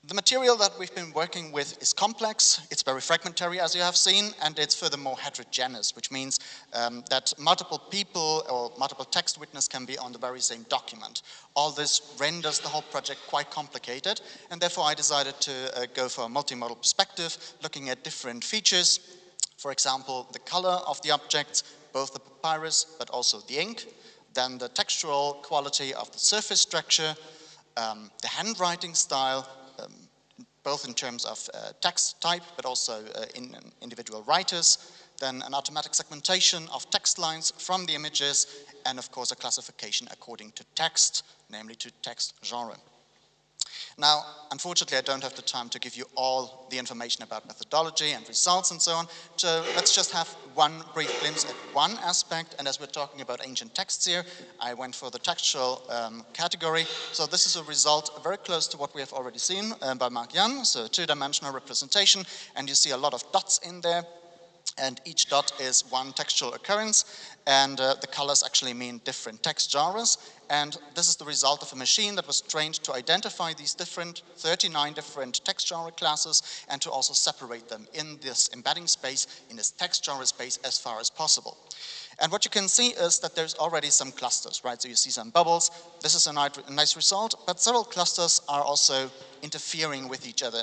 The material that we've been working with is complex, it's very fragmentary as you have seen, and it's furthermore heterogeneous, which means that multiple people or multiple text witnesses can be on the very same document. All this renders the whole project quite complicated, and therefore I decided to go for a multimodal perspective, looking at different features. For example, the color of the objects, both the papyrus but also the ink, then the textural quality of the surface structure, the handwriting style, both in terms of text type, but also in individual writers, then an automatic segmentation of text lines from the images, and of course a classification according to text, namely to text genre. Now, unfortunately, I don't have the time to give you all the information about methodology and results and so on, so let's just have one brief glimpse at one aspect, and as we're talking about ancient texts here, I went for the textual category. So this is a result very close to what we have already seen by Marc-Jan, so two-dimensional representation, and you see a lot of dots in there, and each dot is one textual occurrence, and the colors actually mean different text genres, and this is the result of a machine that was trained to identify these 39 different text genre classes and to also separate them in this embedding space, in this text genre space as far as possible. And what you can see is that there's already some clusters, right? So you see some bubbles. This is a nice result, but several clusters are also interfering with each other.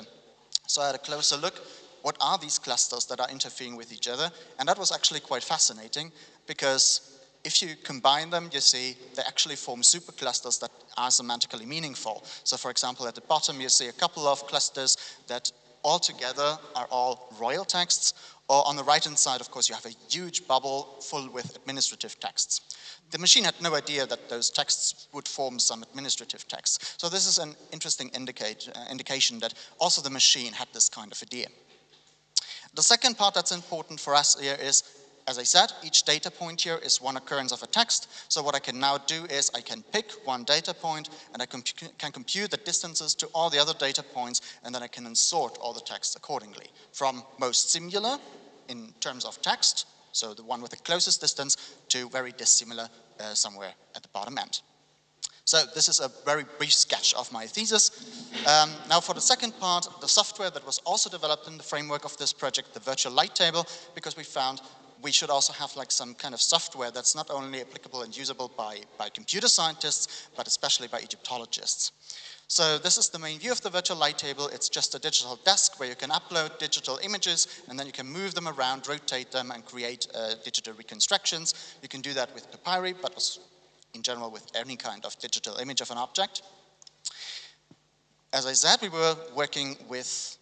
So I had a closer look. What are these clusters that are interfering with each other? And that was actually quite fascinating, because if you combine them, you see they actually form superclusters that are semantically meaningful. So for example, at the bottom, you see a couple of clusters that altogether are all royal texts, or on the right-hand side, of course, you have a huge bubble full with administrative texts. The machine had no idea that those texts would form some administrative texts. So this is an interesting indication that also the machine had this kind of idea. The second part that's important for us here is, as I said, each data point here is one occurrence of a text. So what I can now do is I can pick one data point and I can compute the distances to all the other data points, and then I can sort all the text accordingly, from most similar in terms of text, so the one with the closest distance, to very dissimilar somewhere at the bottom end. So this is a very brief sketch of my thesis. Now for the second part, the software that was also developed in the framework of this project, the virtual light table, because we found we should also have like some kind of software that's not only applicable and usable by computer scientists, but especially by Egyptologists. So this is the main view of the virtual light table. It's just a digital desk where you can upload digital images, and then you can move them around, rotate them, and create digital reconstructions. You can do that with papyri, but also in general with any kind of digital image of an object. As I said, we were working with,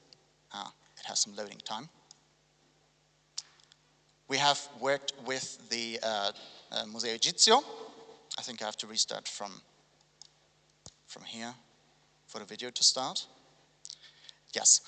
it has some loading time. We have worked with the Museo Egizio. I think I have to restart from here for the video to start. Yes,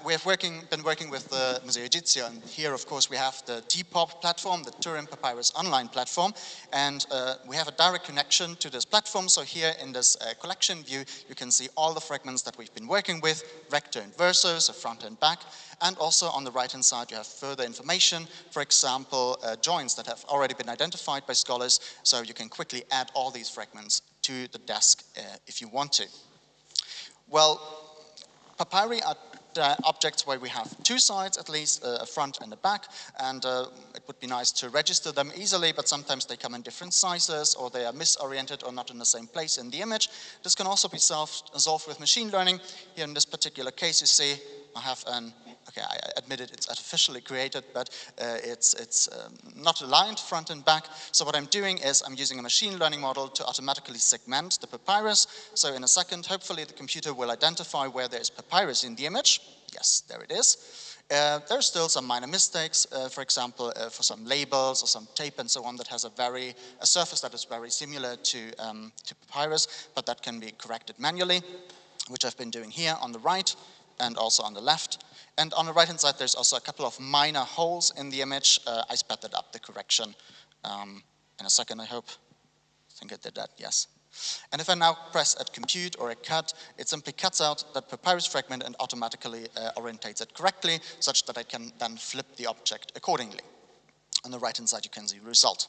we have been working with the Museo Egizio, and here, of course, we have the TPOP platform, the Turin Papyrus Online platform, and we have a direct connection to this platform. So here in this collection view, you can see all the fragments that we've been working with, recto and verso, so front and back, and also on the right-hand side, you have further information, for example, joins that have already been identified by scholars, so you can quickly add all these fragments to the desk if you want to. Well, papyri are objects where we have two sides, at least a front and a back, and it would be nice to register them easily, but sometimes they come in different sizes, or they are misoriented or not in the same place in the image. This can also be solved with machine learning. Here in this particular case, you see I have an, okay, I admit it's artificially created, but it's not aligned front and back. So what I'm doing is I'm using a machine learning model to automatically segment the papyrus. So in a second, hopefully the computer will identify where there is papyrus in the image. Yes, there it is. There's still some minor mistakes, for example, for some labels or some tape and so on that has a surface that is very similar to papyrus, but that can be corrected manually, which I've been doing here on the right and also on the left. And on the right-hand side, there's also a couple of minor holes in the image. I sped that up, the correction, in a second, I hope. I think I did that, yes. And if I now press at compute or at cut, it simply cuts out that papyrus fragment and automatically orientates it correctly, such that I can then flip the object accordingly. On the right-hand side, you can see the result.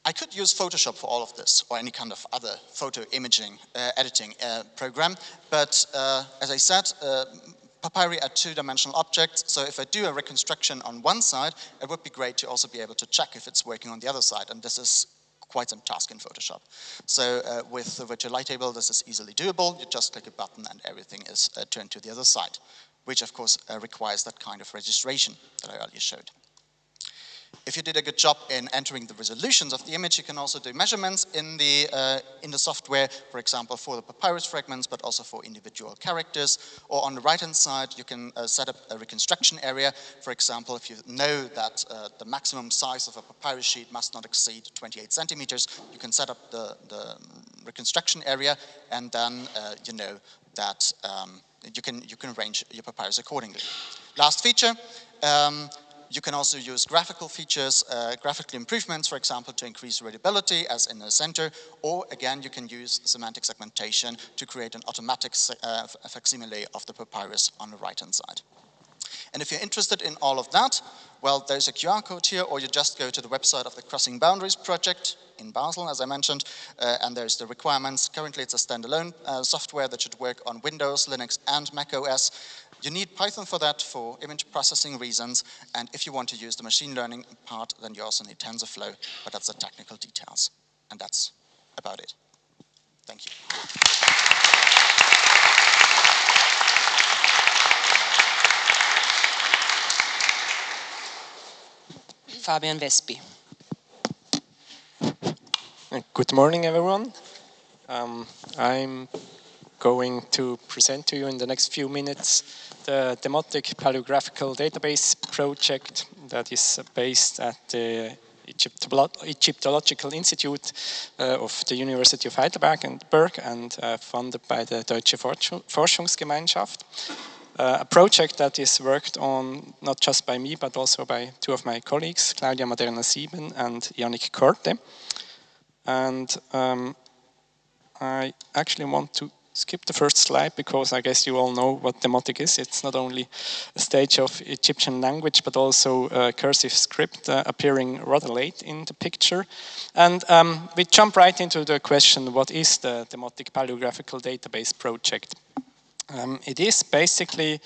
I could use Photoshop for all of this, or any kind of other photo imaging editing program, but as I said, papyri are two-dimensional objects, so if I do a reconstruction on one side, it would be great to also be able to check if it's working on the other side, and this is quite some task in Photoshop. So with the virtual light table, this is easily doable. You just click a button and everything is turned to the other side, which of course requires that kind of registration that I earlier showed. If you did a good job in entering the resolutions of the image, you can also do measurements in the software, for example, for the papyrus fragments, but also for individual characters. Or on the right-hand side, you can set up a reconstruction area. For example, if you know that the maximum size of a papyrus sheet must not exceed 28 centimeters, you can set up the reconstruction area, and then you know that you can arrange your papyrus accordingly. Last feature. You can also use graphical features, graphical improvements, for example, to increase readability, as in the center, or again, you can use semantic segmentation to create an automatic facsimile of the papyrus on the right-hand side. And if you're interested in all of that, well, there's a QR code here, or you just go to the website of the Crossing Boundaries project in Basel, as I mentioned, and there's the requirements. Currently, it's a standalone software that should work on Windows, Linux, and Mac OS. You need Python for that, for image processing reasons, and if you want to use the machine learning part, then you also need TensorFlow, but that's the technical details. And that's about it. Thank you. Fabian Wespi. Good morning, everyone. I'm going to present to you in the next few minutes the Demotic Paleographical Database project that is based at the Egyptological Institute of the University of Heidelberg and funded by the Deutsche Forschungsgemeinschaft. A project that is worked on not just by me, but also by two of my colleagues, Claudia Maderna-Sieben and Yannick Korte. And I actually want to skip the first slide because I guess you all know what Demotic is. It's not only a stage of Egyptian language, but also a cursive script appearing rather late in the picture. And we jump right into the question, what is the Demotic Paleographical Database project? It is basically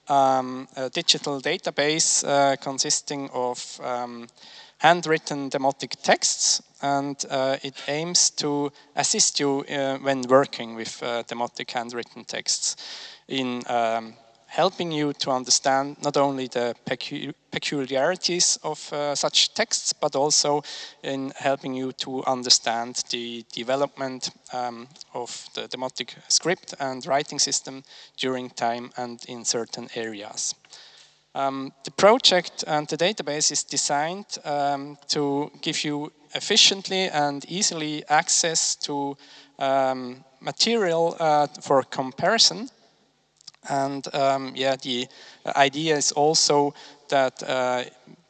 a digital database consisting of handwritten demotic texts, and it aims to assist you when working with demotic handwritten texts in helping you to understand not only the peculiarities of such texts, but also in helping you to understand the development of the demotic script and writing system during time and in certain areas. The project and the database is designed to give you efficiently and easily access to material for comparison. And yeah, the idea is also that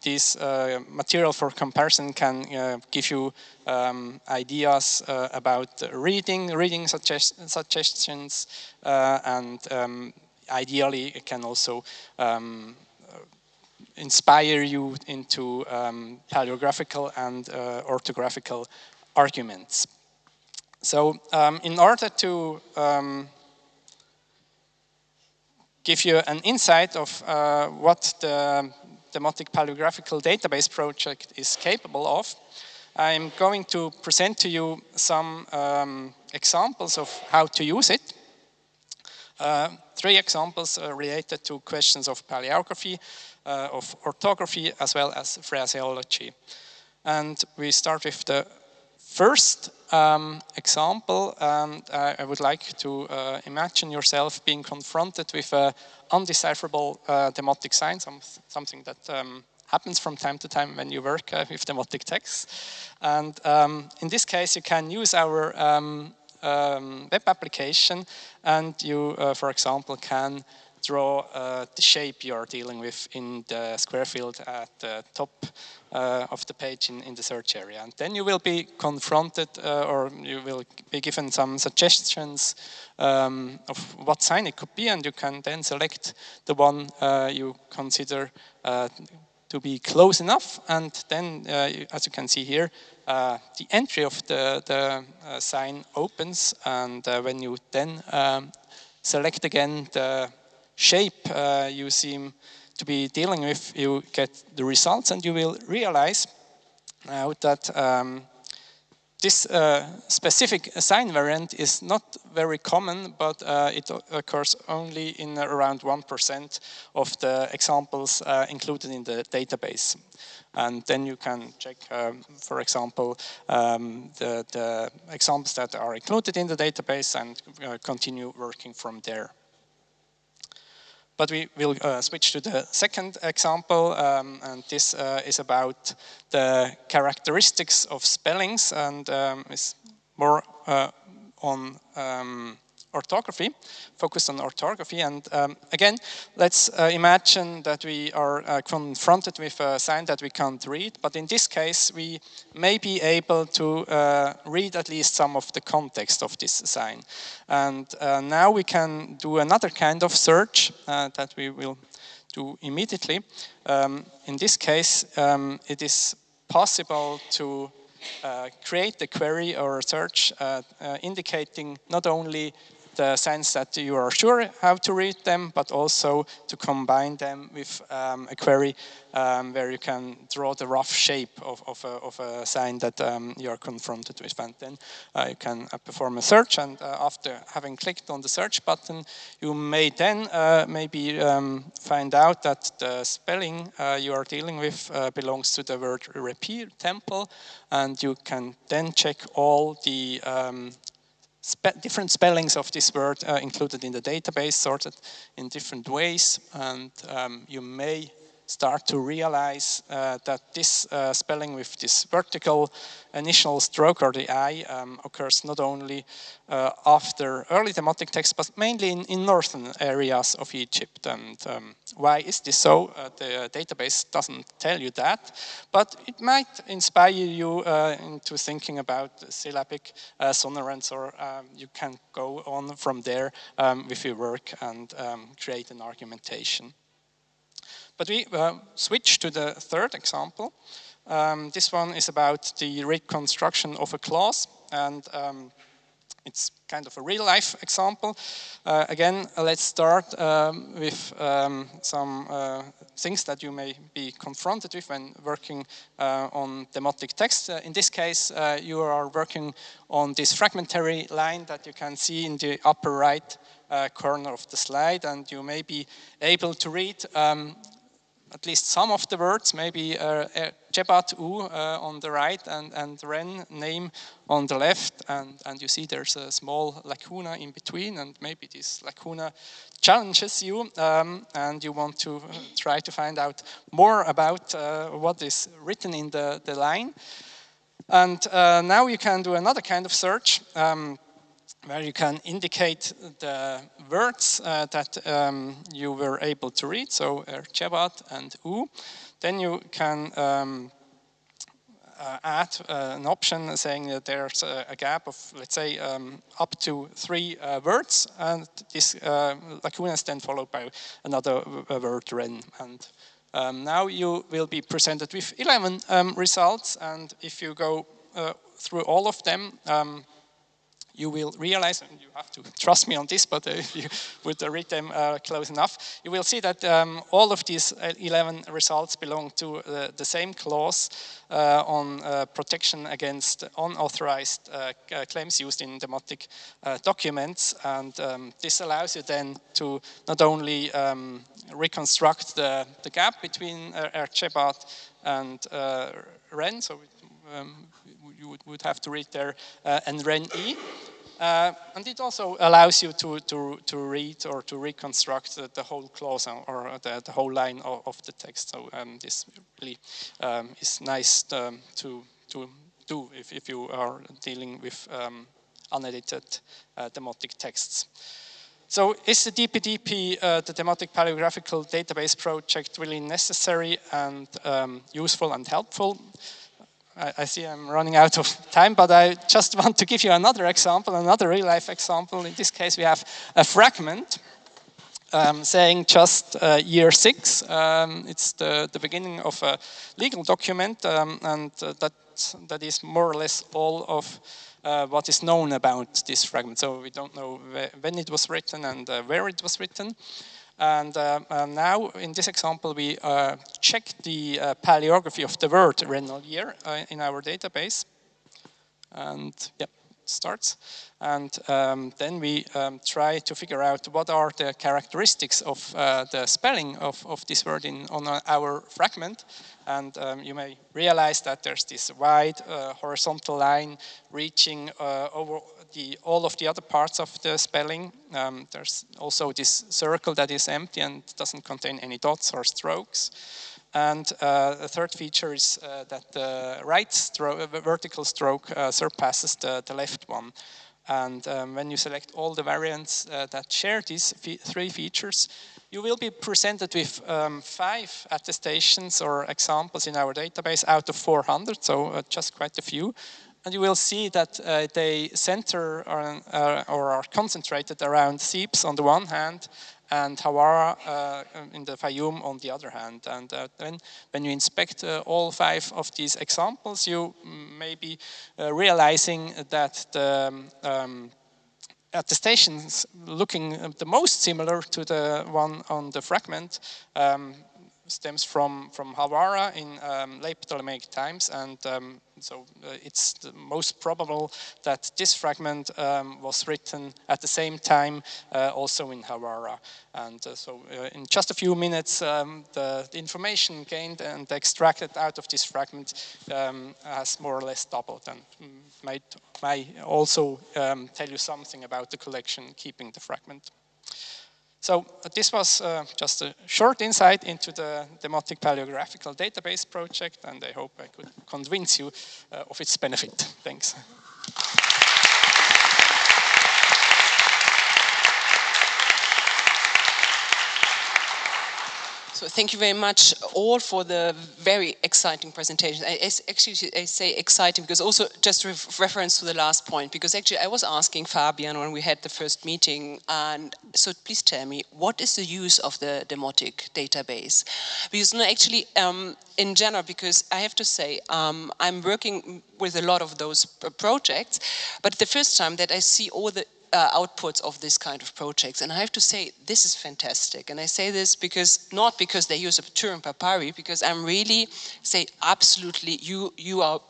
this material for comparison can give you ideas about reading suggestions, and ideally it can also inspire you into paleographical and orthographical arguments. So in order to give you an insight of what the Demotic Paleographical Database project is capable of, I'm going to present to you some examples of how to use it. 3 examples related to questions of paleography, of orthography, as well as phraseology. And we start with the first example, and I would like to imagine yourself being confronted with an undecipherable demotic sign, something that happens from time to time when you work with demotic texts. And in this case, you can use our web application, and you, for example, can draw the shape you're dealing with in the square field at the top of the page in the search area. And then you will be confronted or you will be given some suggestions of what sign it could be, and you can then select the one you consider to be close enough, and then, as you can see here, the entry of the sign opens, and when you then select again the shape you seem to be dealing with, you get the results, and you will realize now that this specific sign variant is not very common, but it occurs only in around 1% of the examples included in the database. And then you can check, for example, the examples that are included in the database and continue working from there. But we will switch to the second example, and this is about the characteristics of spellings, and is more on orthography, focused on orthography. And again, let's imagine that we are confronted with a sign that we can't read, but in this case, we may be able to read at least some of the context of this sign. And now we can do another kind of search that we will do immediately. In this case, it is possible to create a query or a search indicating not only the signs that you are sure how to read them, but also to combine them with a query where you can draw the rough shape of a sign that you are confronted with. And then you can perform a search, and after having clicked on the search button, you may then maybe find out that the spelling you are dealing with belongs to the word repair, temple, and you can then check all the different spellings of this word included in the database, sorted in different ways, and you may start to realize that this spelling with this vertical initial stroke, or the I, occurs not only after early Demotic texts, but mainly in northern areas of Egypt. And why is this so? The database doesn't tell you that, but it might inspire you into thinking about syllabic sonorants, or you can go on from there with your work and create an argumentation. But we switch to the third example. This one is about the reconstruction of a clause, and it's kind of a real-life example. Again, let's start with some things that you may be confronted with when working on demotic text. In this case, you are working on this fragmentary line that you can see in the upper right corner of the slide, and you may be able to read at least some of the words, maybe Jebat U on the right and Ren name on the left, and you see there's a small lacuna in between, and maybe this lacuna challenges you, and you want to try to find out more about what is written in the line. And now you can do another kind of search, where you can indicate the words that you were able to read, so Jebat and U. Then you can add an option saying that there's a gap of, let's say, up to 3 words, and this lacuna is then followed by another word, Ren. And now you will be presented with 11 results, and if you go through all of them, you will realize, and you have to trust me on this, but if you would read them close enough, you will see that all of these 11 results belong to the same clause on protection against unauthorized claims used in demotic documents. And this allows you then to not only reconstruct the gap between Jebat and Ren, so you would have to read there and Ren E. And it also allows you to read or to reconstruct the whole clause or the whole line of the text. So this really is nice to do if you are dealing with unedited demotic texts. So is the DPDP, the Demotic Paleographical Database Project, really necessary and useful and helpful? I see I'm running out of time, but I just want to give you another example, another real-life example. In this case, we have a fragment saying just year 6. It's the beginning of a legal document, and that is more or less all of what is known about this fragment. So we don't know when it was written and where it was written. And now, in this example, we check the paleography of the word Renalier in our database. And yeah, it starts. And then we try to figure out what are the characteristics of the spelling of this word on our fragment. And you may realize that there's this wide horizontal line reaching over all of the other parts of the spelling. There's also this circle that is empty and doesn't contain any dots or strokes. And the third feature is that the right vertical stroke surpasses the left one. And when you select all the variants that share these 3 features, you will be presented with 5 attestations or examples in our database out of 400, so just quite a few. And you will see that they center or are concentrated around Thebes on the one hand, and Hawara in the Fayoum on the other hand. And then when you inspect all 5 of these examples, you may be realizing that the attestations looking the most similar to the one on the fragment stems from Hawara in late Ptolemaic times, and so it's the most probable that this fragment was written at the same time also in Hawara. And so in just a few minutes, the information gained and extracted out of this fragment has more or less doubled, and might also tell you something about the collection keeping the fragment. So this was just a short insight into the Demotic Paleographical Database project, and I hope I could convince you of its benefit. Thanks. So thank you very much all for the very exciting presentation. I say exciting because also just reference to the last point, because actually I was asking Fabian when we had the first meeting, and so please tell me, what is the use of the Demotic database? Because no, actually in general, because I have to say I'm working with a lot of those projects, but the first time that I see all the outputs of this kind of projects, and I have to say this is fantastic. And I say this because not because they use a Turin papyri, because I'm really say absolutely you are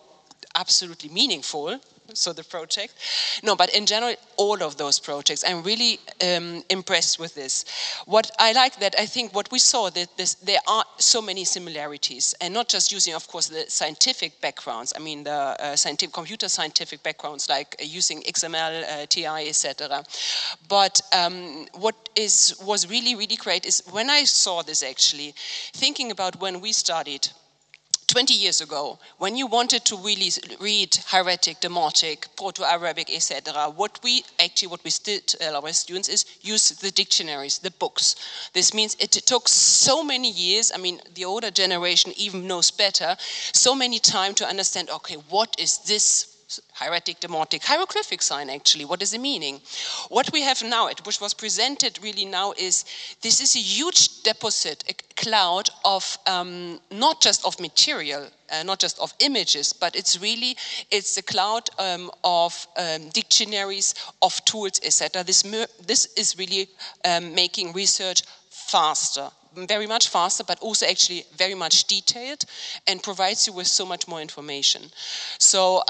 absolutely meaningful. So the project, no, but in general, all of those projects, I'm really impressed with this. What I like that I think what we saw that there are so many similarities, and not just using, of course, the scientific backgrounds. I mean, the computer scientific backgrounds like using XML, TI, etc. But what was really great is when I saw this actually, thinking about when we studied 20 years ago, when you wanted to really read Hieratic, Demotic, Proto-Arabic, etc., what we still tell our students is use the dictionaries, the books. This means it took so many years, I mean, the older generation even knows better, so many time to understand, okay, what is this hieratic, demotic, hieroglyphic sign actually, what is the meaning? What we have now, which was presented really now, is this is a huge deposit, a cloud of not just of material, not just of images, but it's a cloud of dictionaries, of tools, etc. This is really making research faster. Very much faster, but also actually very much detailed, and provides you with so much more information. So,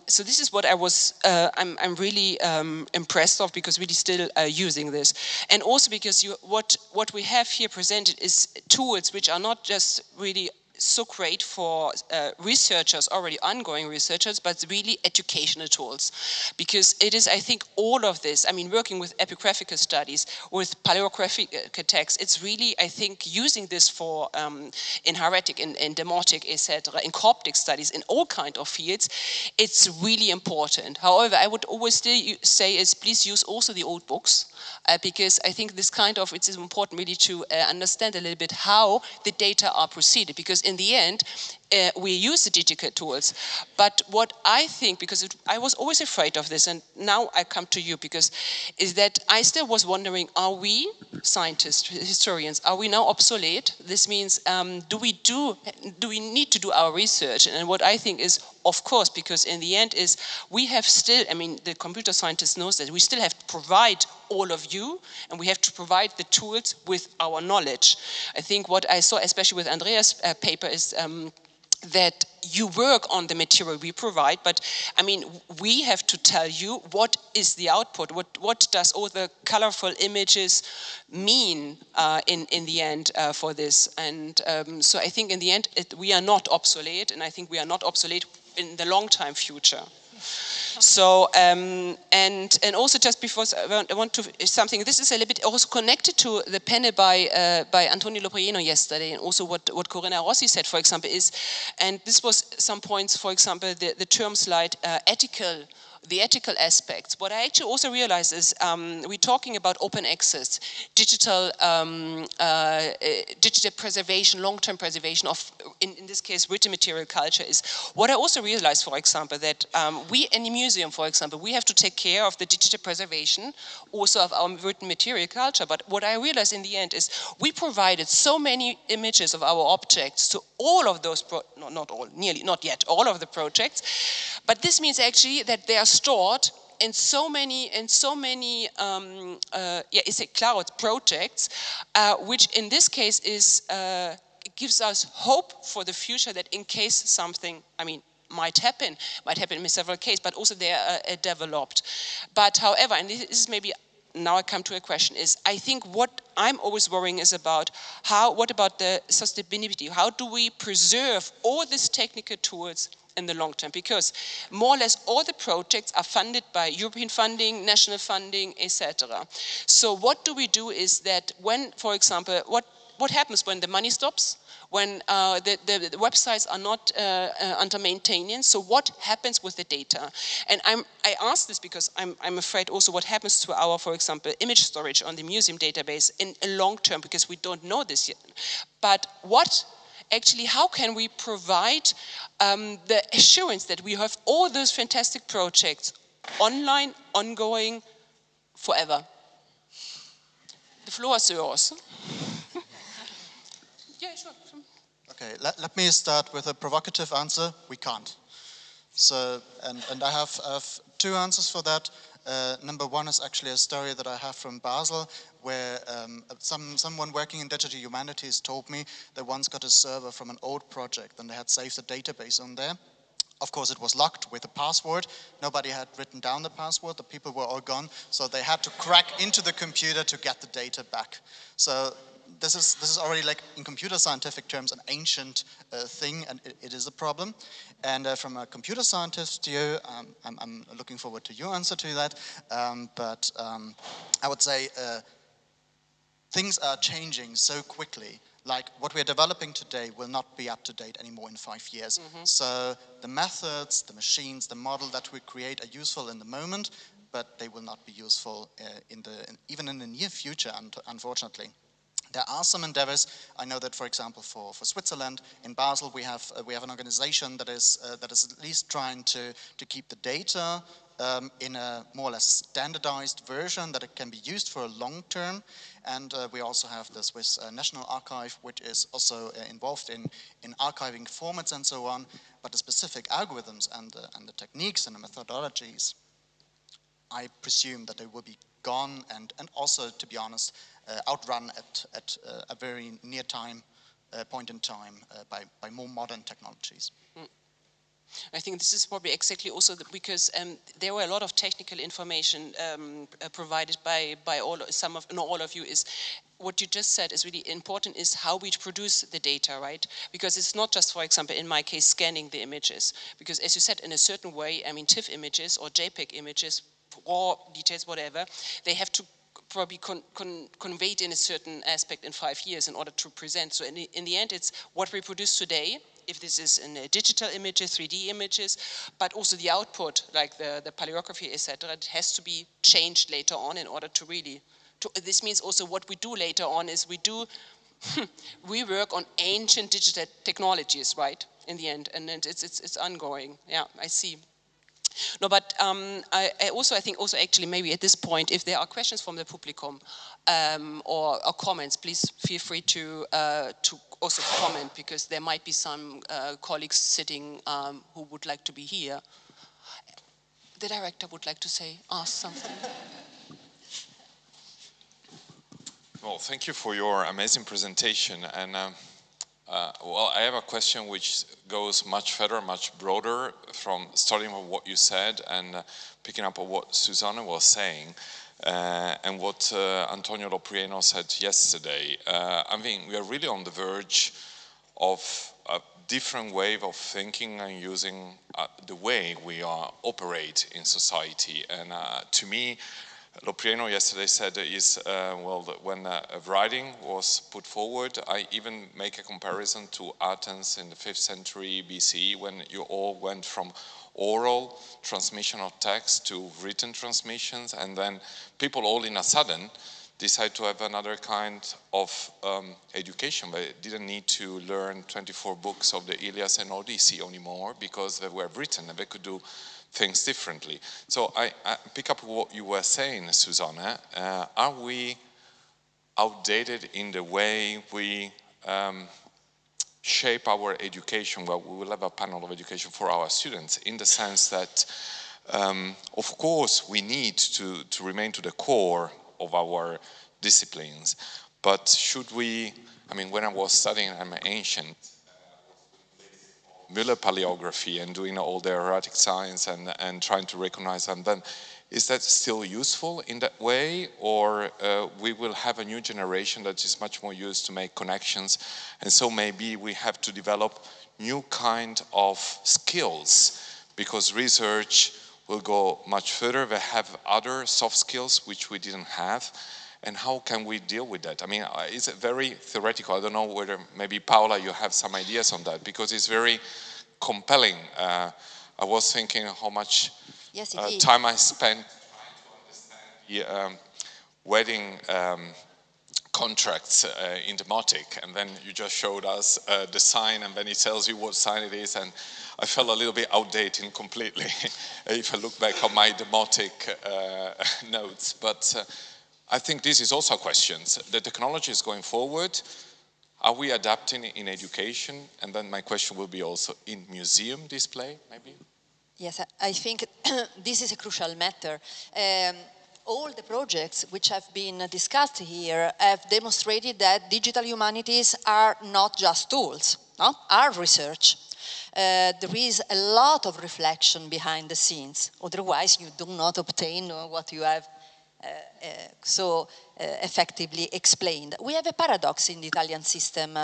so this is what I'm really impressed of, because we're still using this, and also because what we have here presented is tools which are not just really so great for researchers, already ongoing researchers, but really educational tools. Because it is, I think, all of this, I mean, working with epigraphical studies, with paleographical texts, it's really, I think, using this for, in hieratic, in demotic, etc., in Coptic studies, in all kinds of fields, it's really important. However, I would always still say is please use also the old books, because I think this kind of, it is important really to understand a little bit how the data are proceeded, because in the end, we use the digital tools. But what I think, because I was always afraid of this, and now I come to you, because is that I still was wondering, are we scientists, historians, are we now obsolete? This means, do we need to do our research? And what I think is, of course, because in the end is, we have still, I mean, the computer scientist knows that, we still have to provide all of you, and we have to provide the tools with our knowledge. I think what I saw, especially with Andrea's paper, is that you work on the material we provide, but I mean, we have to tell you what is the output, what does all the colorful images mean in the end for this. And so I think in the end, we are not obsolete, and I think we are not obsolete in the long time future. So, and also just before, I want to, something, this is a little bit also connected to the panel by Antonio Loprieno yesterday, and also what Corinna Rossi said, for example, is, and this was some points, for example, the terms like the ethical aspects. What I actually also realized is we're talking about open access, digital preservation, long-term preservation of, in this case, written material culture is, what I also realized, for example, that we in the museum, for example, we have to take care of the digital preservation also of our written material culture. But what I realized in the end is we provided so many images of our objects to all of those, not all, nearly, not yet, all of the projects. But this means actually that they are stored in so many cloud projects, which in this case is gives us hope for the future, that in case something, I mean, might happen in several cases, but also they are developed. But however, and this is maybe, now I come to a question, is I think what I'm always worrying is about what about the sustainability? How do we preserve all these technical tools in the long term? Because more or less all the projects are funded by European funding, national funding, etc. So what do we do is that when, for example, what happens when the money stops? When the websites are not under maintenance, so what happens with the data? And I ask this because I'm afraid also what happens to our, for example, image storage on the museum database in a long term, because we don't know this yet. But actually, how can we provide the assurance that we have all those fantastic projects online, ongoing, forever? The floor is yours. Yeah, sure. Okay, let me start with a provocative answer. We can't. So, and I have two answers for that. Number one is actually a story that I have from Basel, where someone working in digital humanities told me they once got a server from an old project and they had saved the database on there. Of course, it was locked with a password. Nobody had written down the password. The people were all gone, so they had to crack into the computer to get the data back. So this is already, like, in computer scientific terms, an ancient thing, and it is a problem. And from a computer scientist view, I'm looking forward to your answer to that. But I would say things are changing so quickly. Like, what we're developing today will not be up to date anymore in 5 years. Mm-hmm. So the methods, the machines, the model that we create are useful in the moment, but they will not be useful even in the near future, unfortunately. There are some endeavors. I know that, for example, for Switzerland, in Basel, we have an organization that is at least trying to keep the data in a more or less standardized version that it can be used for a long term. And we also have the Swiss National Archive, which is also involved in archiving formats and so on. But the specific algorithms and the techniques and the methodologies, I presume that they will be gone and also, to be honest, outrun at a very near point in time by more modern technologies. Mm. I think this is probably exactly also because there were a lot of technical information provided by all of you. Is what you just said is really important, is how we produce the data, right? Because it's not just, for example, in my case, scanning the images. Because as you said, in a certain way, I mean, TIFF images or JPEG images, raw details, whatever, they have to probably conveyed in a certain aspect in 5 years in order to present. So in the end, it's what we produce today, if this is in digital images, 3D images, but also the output, like the paleography, etc., it has to be changed later on in order to really, this means also what we do later on is we do we work on ancient digital technologies, right? In the end, and it's ongoing. Yeah, I see. No, but I think actually maybe at this point, if there are questions from the publicum or comments, please feel free to also comment, because there might be some colleagues sitting who would like to be here. The director would like to ask something. Well, thank you for your amazing presentation. And well, I have a question which goes much further, much broader, from starting with what you said and picking up on what Susanne was saying and what Antonio Loprieno said yesterday. I mean, we are really on the verge of a different way of thinking and using the way we operate in society. And to me, Loprieno yesterday said well, when writing was put forward, I even make a comparison to Athens in the 5th century BCE, when you all went from oral transmission of text to written transmissions, and then people all in a sudden decide to have another kind of education. They didn't need to learn 24 books of the Iliad and Odyssey anymore, because they were written and they could do things differently. So I pick up what you were saying, Susanne. Are we outdated in the way we shape our education? Well, we will have a panel of education for our students, in the sense that, of course, we need to remain to the core of our disciplines. But should we, I mean, when I was studying, I'm ancient, Müller paleography and doing all the erratic science and trying to recognize them, then is that still useful in that way? Or we will have a new generation that is much more used to make connections, and so maybe we have to develop new kind of skills, because research will go much further. They have other soft skills which we didn't have. And how can we deal with that? I mean, it's very theoretical. I don't know whether maybe Paola, you have some ideas on that, because it's very compelling. I was thinking how much time I spent trying to understand the wedding contracts in Demotic, and then you just showed us the sign, and then it tells you what sign it is, and I felt a little bit outdated completely if I look back on my Demotic notes. But I think this is also a question. The technology is going forward. Are we adapting in education? And then my question will be also in museum display, maybe? Yes, I think this is a crucial matter. All the projects which have been discussed here have demonstrated that digital humanities are not just tools, no? Are research. There is a lot of reflection behind the scenes. Otherwise, you do not obtain what you have so effectively explained. We have a paradox in the Italian system.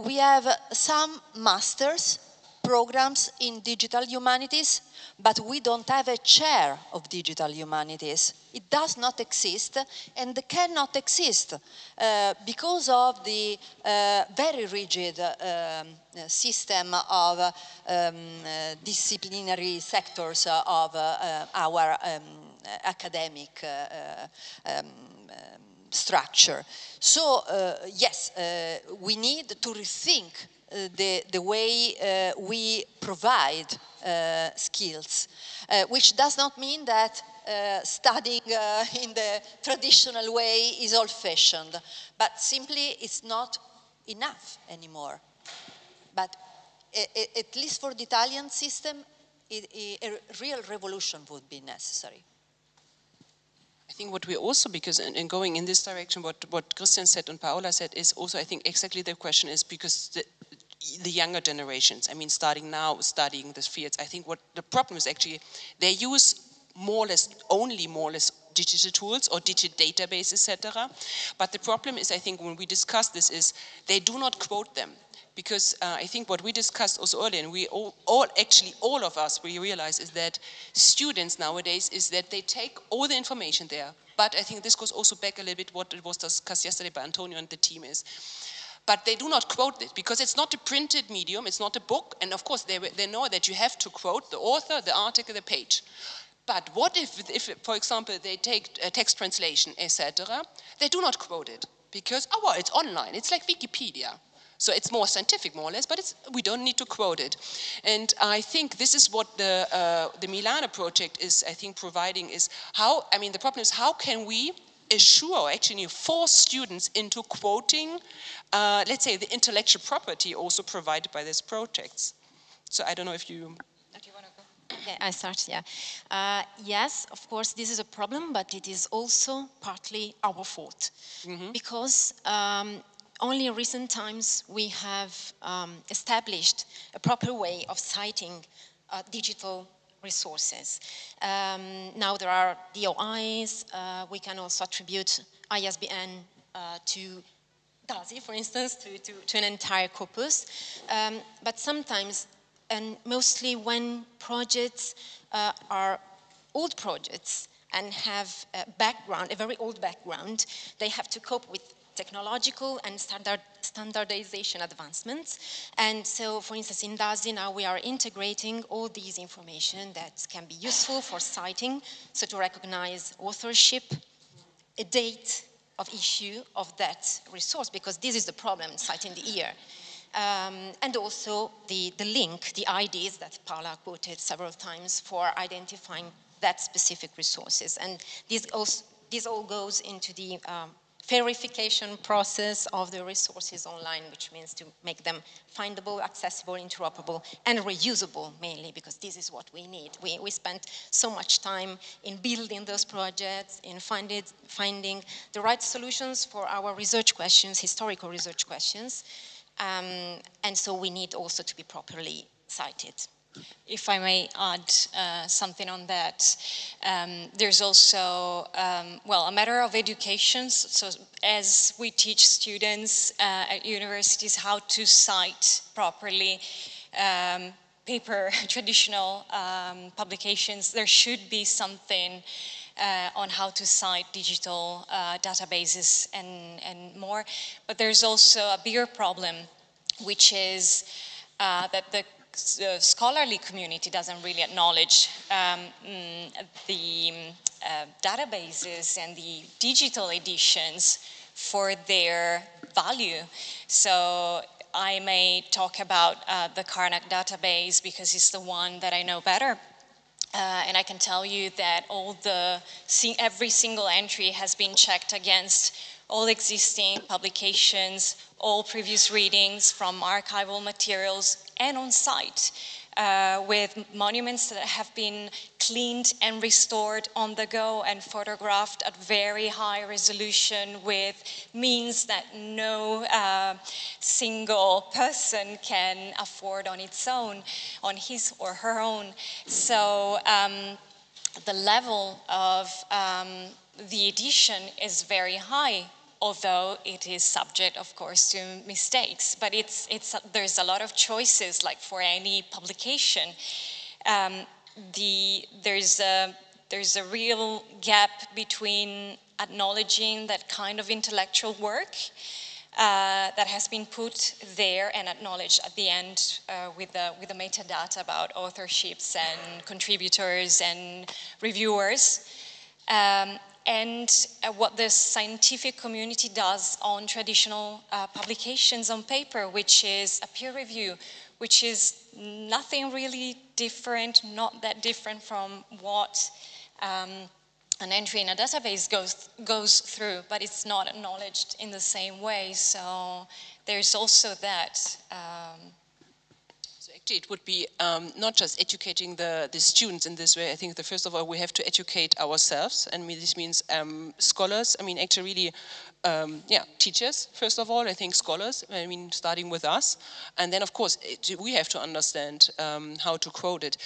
We have some masters programs in digital humanities, but we don't have a chair of digital humanities. It does not exist and cannot exist because of the very rigid system of disciplinary sectors of our academic structure. So yes, we need to rethink the way we provide skills, which does not mean that studying in the traditional way is old-fashioned, but simply it's not enough anymore. But at least for the Italian system, a real revolution would be necessary. I think what we also, because in going in this direction, what Christian said and Paola said is also, I think exactly the question is because the younger generations, I mean, starting now, studying the fields, I think what the problem is actually, they use more or less digital tools or digital databases, etc. But the problem is, I think when we discuss this is, they do not quote them. Because I think what we discussed also earlier, and we all of us, we realize is that students nowadays is that they take all the information there. But I think this goes also back a little bit what it was discussed yesterday by Antonio and the team is. But they do not quote it because it's not a printed medium, it's not a book. And of course they know that you have to quote the author, the article, the page. But what if for example, they take a text translation, etc., they do not quote it. because, oh, well, it's online. It's like Wikipedia. So it's more scientific, more or less, but we don't need to quote it. And I think this is what the Milano project is, I think, providing is how, I mean, the problem is how can we assure, or actually force students into quoting, let's say, the intellectual property also provided by these projects. So I don't know if you... Okay, I start, yeah. Yes, of course, this is a problem, but it is also partly our fault. Because only in recent times we have established a proper way of citing digital resources. Now there are DOIs, we can also attribute ISBN to DASI, for instance, to an entire corpus. But sometimes, and mostly when projects are old projects and have a background, a very old background, they have to cope with technological and standardization advancements. And so, for instance, in DASI now we are integrating all these information that can be useful for citing, so to recognize authorship, a date of issue of that resource, because this is the problem, citing the year. And also the link, the IDs that Paola quoted several times for identifying that specific resources. And this all goes into the verification process of the resources online, which means to make them findable, accessible, interoperable, and reusable mainly, because this is what we need. We spent so much time in building those projects, in finding the right solutions for our research questions, historical research questions, and so we need also to be properly cited. If I may add something on that, there's also, well, a matter of education. So as we teach students at universities how to cite properly paper, traditional publications, there should be something on how to cite digital databases and more. But there's also a bigger problem, which is that the scholarly community doesn't really acknowledge the databases and the digital editions for their value. So I may talk about the Karnak database because it's the one that I know better. And I can tell you that every single entry has been checked against all existing publications, all previous readings from archival materials, and on site, with monuments that have been cleaned and restored on the go and photographed at very high resolution with means that no single person can afford on its own, on his or her own. So the level of the edition is very high, although it is subject, of course, to mistakes. But there's a lot of choices, like for any publication. There's a real gap between acknowledging that kind of intellectual work that has been put there and acknowledged at the end with the metadata about authorships and contributors and reviewers. And what the scientific community does on traditional publications on paper, which is a peer review, which is nothing really different, not that different from what an entry in a database goes through, but it's not acknowledged in the same way. So there's also that. So actually it would be not just educating the students in this way. I think that first of all we have to educate ourselves, and this means scholars. I mean actually really teachers first of all. I think scholars, I mean starting with us, and then of course we have to understand how to quote it.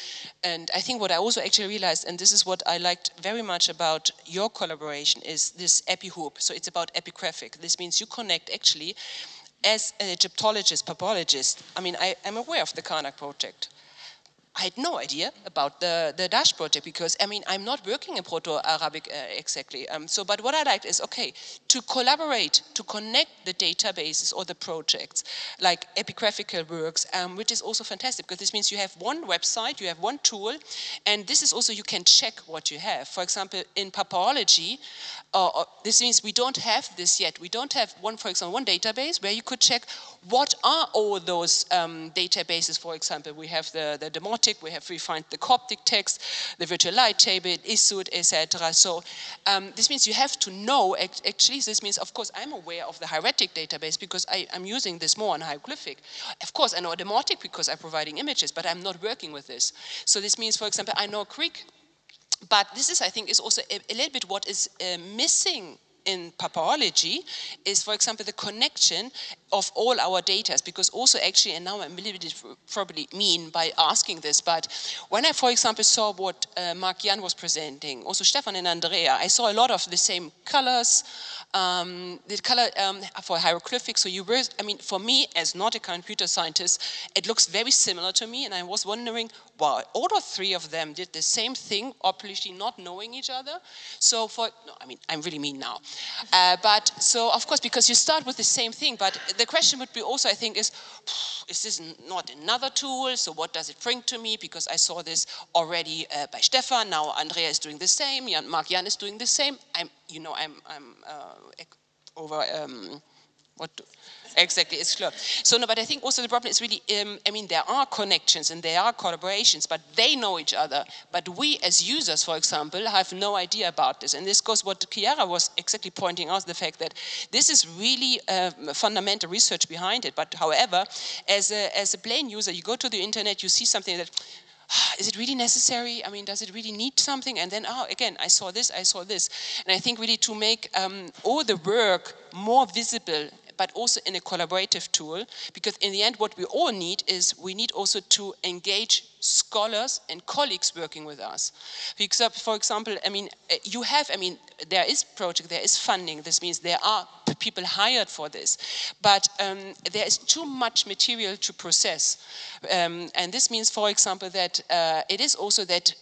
And I think what I also actually realized, and this is what I liked very much about your collaboration, is this epihoop. So it's about epigraphic. This means you connect actually. As an Egyptologist, papologist, I mean, I'm aware of the Karnak project. I had no idea about the Dash project because, I mean, I'm not working in Proto-Arabic exactly. But what I liked is, okay, to collaborate, to connect the databases or the projects, like epigraphical works, which is also fantastic because this means you have one website, you have one tool, and this is also, you can check what you have. For example, in papyrology, this means we don't have this yet. We don't have one, for example, one database where you could check what are all those databases. For example, we have the Demotic, we find the Coptic text, the virtual light table, Isud, etc. So this means you have to know, actually, this means, of course, I'm aware of the hieratic database because I'm using this more on hieroglyphic. Of course, I know Demotic because I'm providing images, but I'm not working with this. So this means, for example, I know Greek, but this is, I think, is also a little bit what is missing in papyrology is, for example, the connection of all our data, because also actually, and now I'm a little bit probably mean by asking this, but when I, for example, saw what Mark Jan was presenting, also Stephan and Andrea, I saw a lot of the same colors, the color for hieroglyphics. So you were, I mean, for me as not a computer scientist, it looks very similar to me, and I was wondering, wow, all three of them did the same thing, obviously not knowing each other. So for, no, I mean, I'm really mean now. But so, of course, because you start with the same thing, but the question would be also, I think, is this not another tool? So what does it bring to me? Because I saw this already by Stephan, now Andrea is doing the same, Mark Jan is doing the same. I'm over, exactly, it's clear. So no, but I think also the problem is really, I mean, there are connections and there are collaborations, but they know each other. But we as users, for example, have no idea about this. And this goes what Chiara was exactly pointing out, the fact that this is really fundamental research behind it. But however, as a plain user, you go to the internet, you see something that, is it really necessary? I mean, does it really need something? And then, again, I saw this. And I think really to make all the work more visible, but also in a collaborative tool, because in the end, what we all need is we need also to engage scholars and colleagues working with us. Because, for example, I mean, there is project, there is funding. This means there are people hired for this, but there is too much material to process. And this means, for example, that it is also that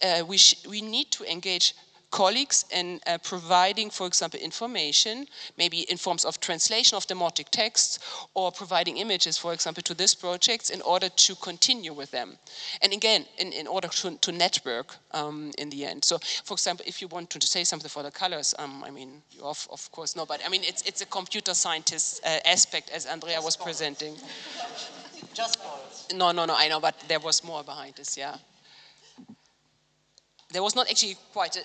we need to engage colleagues in providing, for example, information, maybe in forms of translation of demotic texts, or providing images, for example, to these projects in order to continue with them. And again, in order to network in the end. So, for example, if you want to say something for the colors, I mean, you of course know, but I mean, it's a computer scientist aspect, as Andrea was presenting. Just colors. No, I know, but there was more behind this, yeah. There was not actually quite an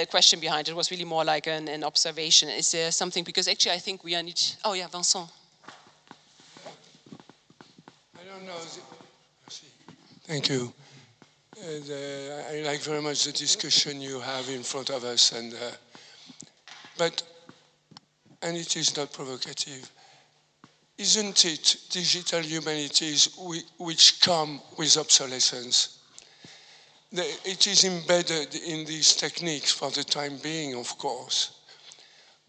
question behind it. It was really more like an observation. Is there something, because actually I think we are need. Oh yeah, Vincent. I don't know. Thank you. I like very much the discussion you have in front of us, and it is not provocative. Isn't it digital humanities which come with obsolescence? It is embedded in these techniques for the time being, of course.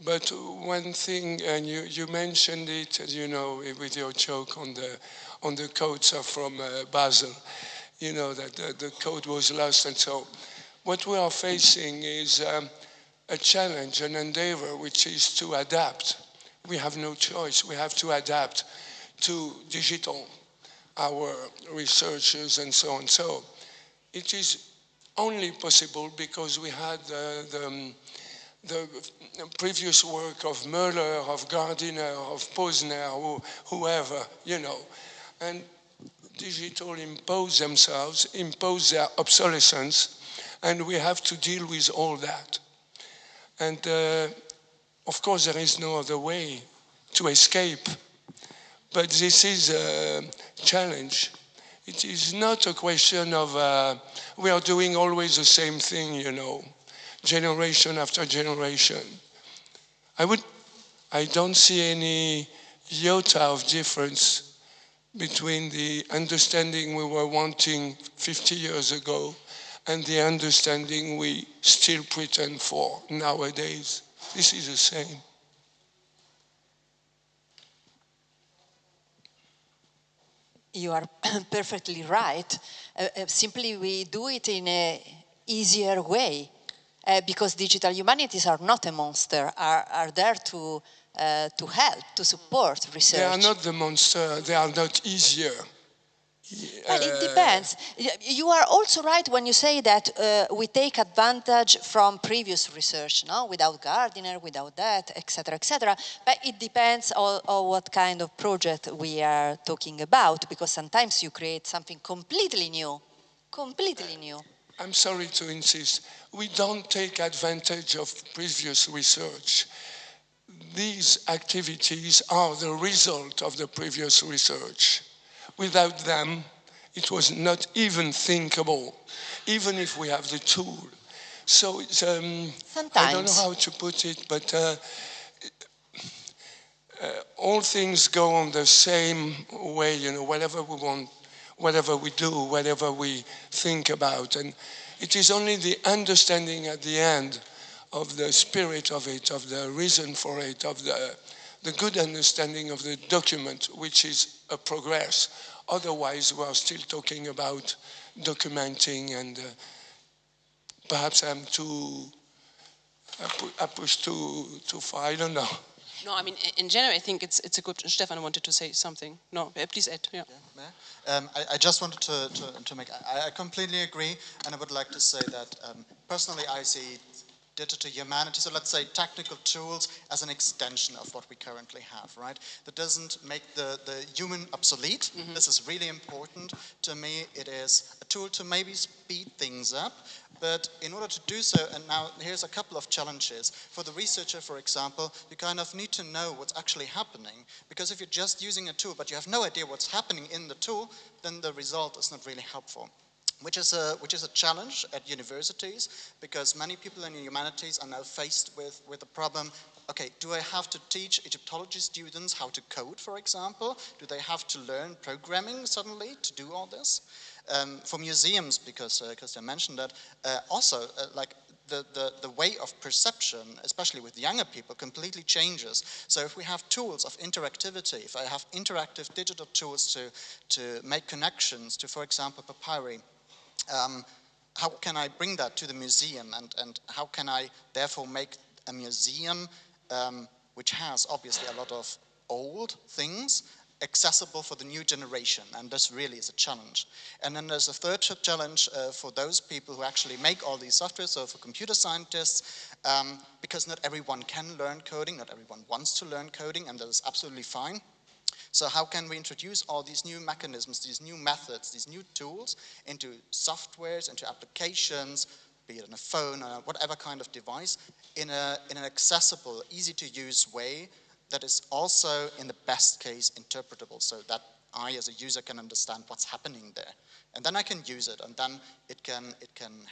But one thing, and you mentioned it, you know, with your joke on the codes from Basel, you know, that the code was lost. And so what we are facing is a challenge, an endeavor, which is to adapt. We have no choice. We have to adapt to digital, our researchers and so on. So it is only possible because we had the previous work of Müller, of Gardiner, of Posner, whoever, you know. And digital impose their obsolescence, and we have to deal with all that. And of course, there is no other way to escape. But this is a challenge. It is not a question of we are doing always the same thing, you know, generation after generation. I don't see any iota of difference between the understanding we were wanting 50 years ago and the understanding we still pretend for nowadays. This is the same. You are perfectly right. Simply we do it in a easier way because digital humanities are not a monster, are there to help, to support research. They are not the monster, they are not easier. Well, it depends. You are also right when you say that we take advantage from previous research, no? Without Gardiner, without that, etc., etc. But it depends on what kind of project we are talking about, because sometimes you create something completely new, completely new. I'm sorry to insist. We don't take advantage of previous research. These activities are the result of the previous research. Without them, it was not even thinkable, even if we have the tool. So it's, I don't know how to put it, but all things go on the same way, you know, whatever we want, whatever we do, whatever we think about. And it is only the understanding at the end of the spirit of it, of the reason for it, of the good understanding of the document, which is a progress. Otherwise, we are still talking about documenting, and perhaps I push too far, I don't know. No, I mean, in general, I think it's a good, Stephan wanted to say something. No, please add, yeah. I just wanted to make, I completely agree, and I would like to say that personally I see digital humanities, so let's say technical tools, as an extension of what we currently have, right? That doesn't make the human obsolete. Mm-hmm. This is really important to me. It is a tool to maybe speed things up, but in order to do so, and now here's a couple of challenges. For the researcher, for example, you kind of need to know what's actually happening, because if you're just using a tool, but you have no idea what's happening in the tool, then the result is not really helpful. Which is a challenge at universities, because many people in the humanities are now faced with the problem, okay, do I have to teach Egyptology students how to code, for example? Do they have to learn programming suddenly to do all this? For museums, because Christian mentioned that, also like the way of perception, especially with younger people, completely changes. So if we have tools of interactivity, if I have interactive digital tools to make connections to, for example, papyri, how can I bring that to the museum, and how can I therefore make a museum which has obviously a lot of old things accessible for the new generation? And this really is a challenge. And then there's a third challenge for those people who actually make all these software, so for computer scientists, because not everyone can learn coding, not everyone wants to learn coding, and that is absolutely fine. So how can we introduce all these new mechanisms, these new methods, these new tools into softwares, into applications, be it on a phone or whatever kind of device, in an accessible, easy to use way that is also, in the best case, interpretable, so that I as a user can understand what's happening there. And then I can use it, and then it can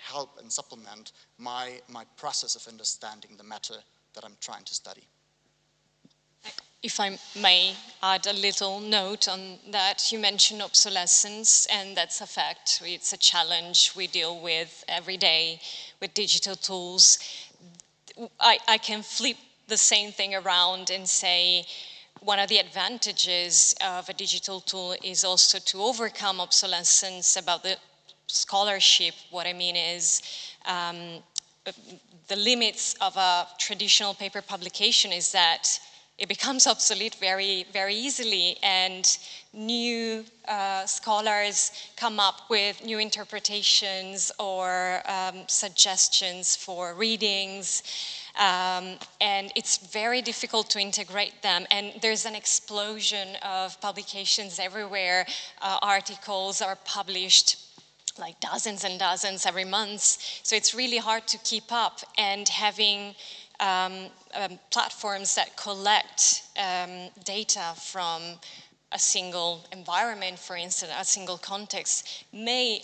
help and supplement my process of understanding the matter that I'm trying to study. If I may add a little note on that, you mentioned obsolescence, and that's a fact. It's a challenge we deal with every day with digital tools. I can flip the same thing around and say one of the advantages of a digital tool is also to overcome obsolescence about the scholarship. What I mean is the limits of a traditional paper publication is that it becomes obsolete very, very easily, and new scholars come up with new interpretations or suggestions for readings, and it's very difficult to integrate them. And there's an explosion of publications everywhere. Articles are published like dozens and dozens every month, so it's really hard to keep up, and having platforms that collect data from a single environment, for instance, a single context, may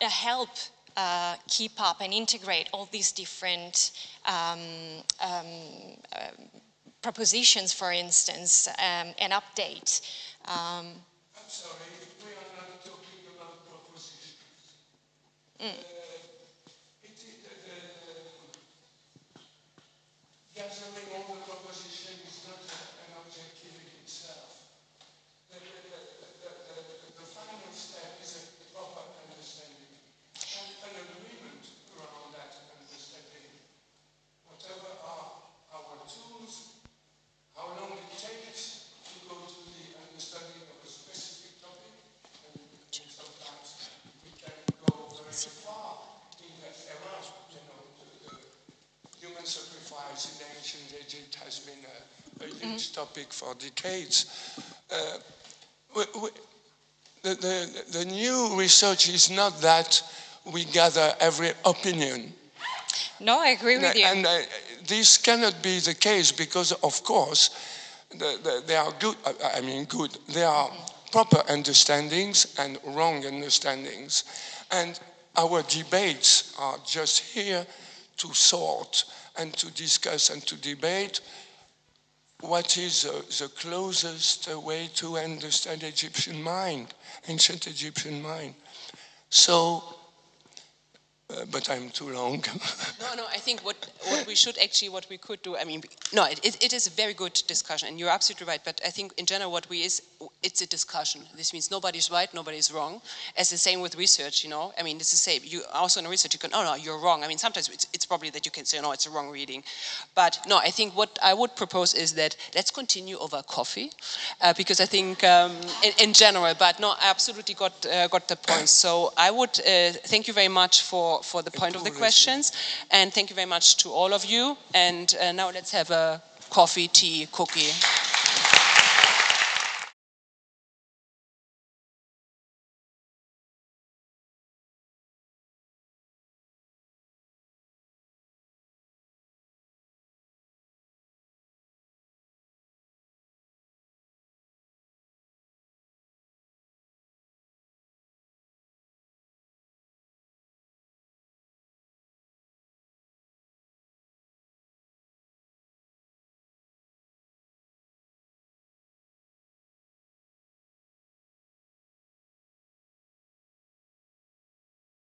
help keep up and integrate all these different propositions, for instance, and update. I'm sorry, we are not talking about propositions. Gathering all the proposition is not an objective in itself. The lies in ancient Egypt has been a huge topic for decades. The new research is not that we gather every opinion. No, I agree with you. And this cannot be the case because, of course, there are there are proper understandings and wrong understandings. And our debates are just here to sort and to discuss and to debate what is the closest way to understand Egyptian mind, ancient Egyptian mind. So, but I'm too long. No, I think what we should actually, what we could do, I mean, no, it is a very good discussion, and you're absolutely right, but I think in general it's a discussion. This means nobody's right, nobody's wrong. As the same with research, you know, I mean, it's the same. You also in research, you can, oh no, you're wrong. I mean, sometimes it's probably that you can say, no, it's a wrong reading. But no, I think what I would propose is that let's continue over coffee, because I think in general, but no, I absolutely got the point. So I would thank you very much for the point of the questions, and thank you very much to all of you. And now let's have a coffee, tea, cookie.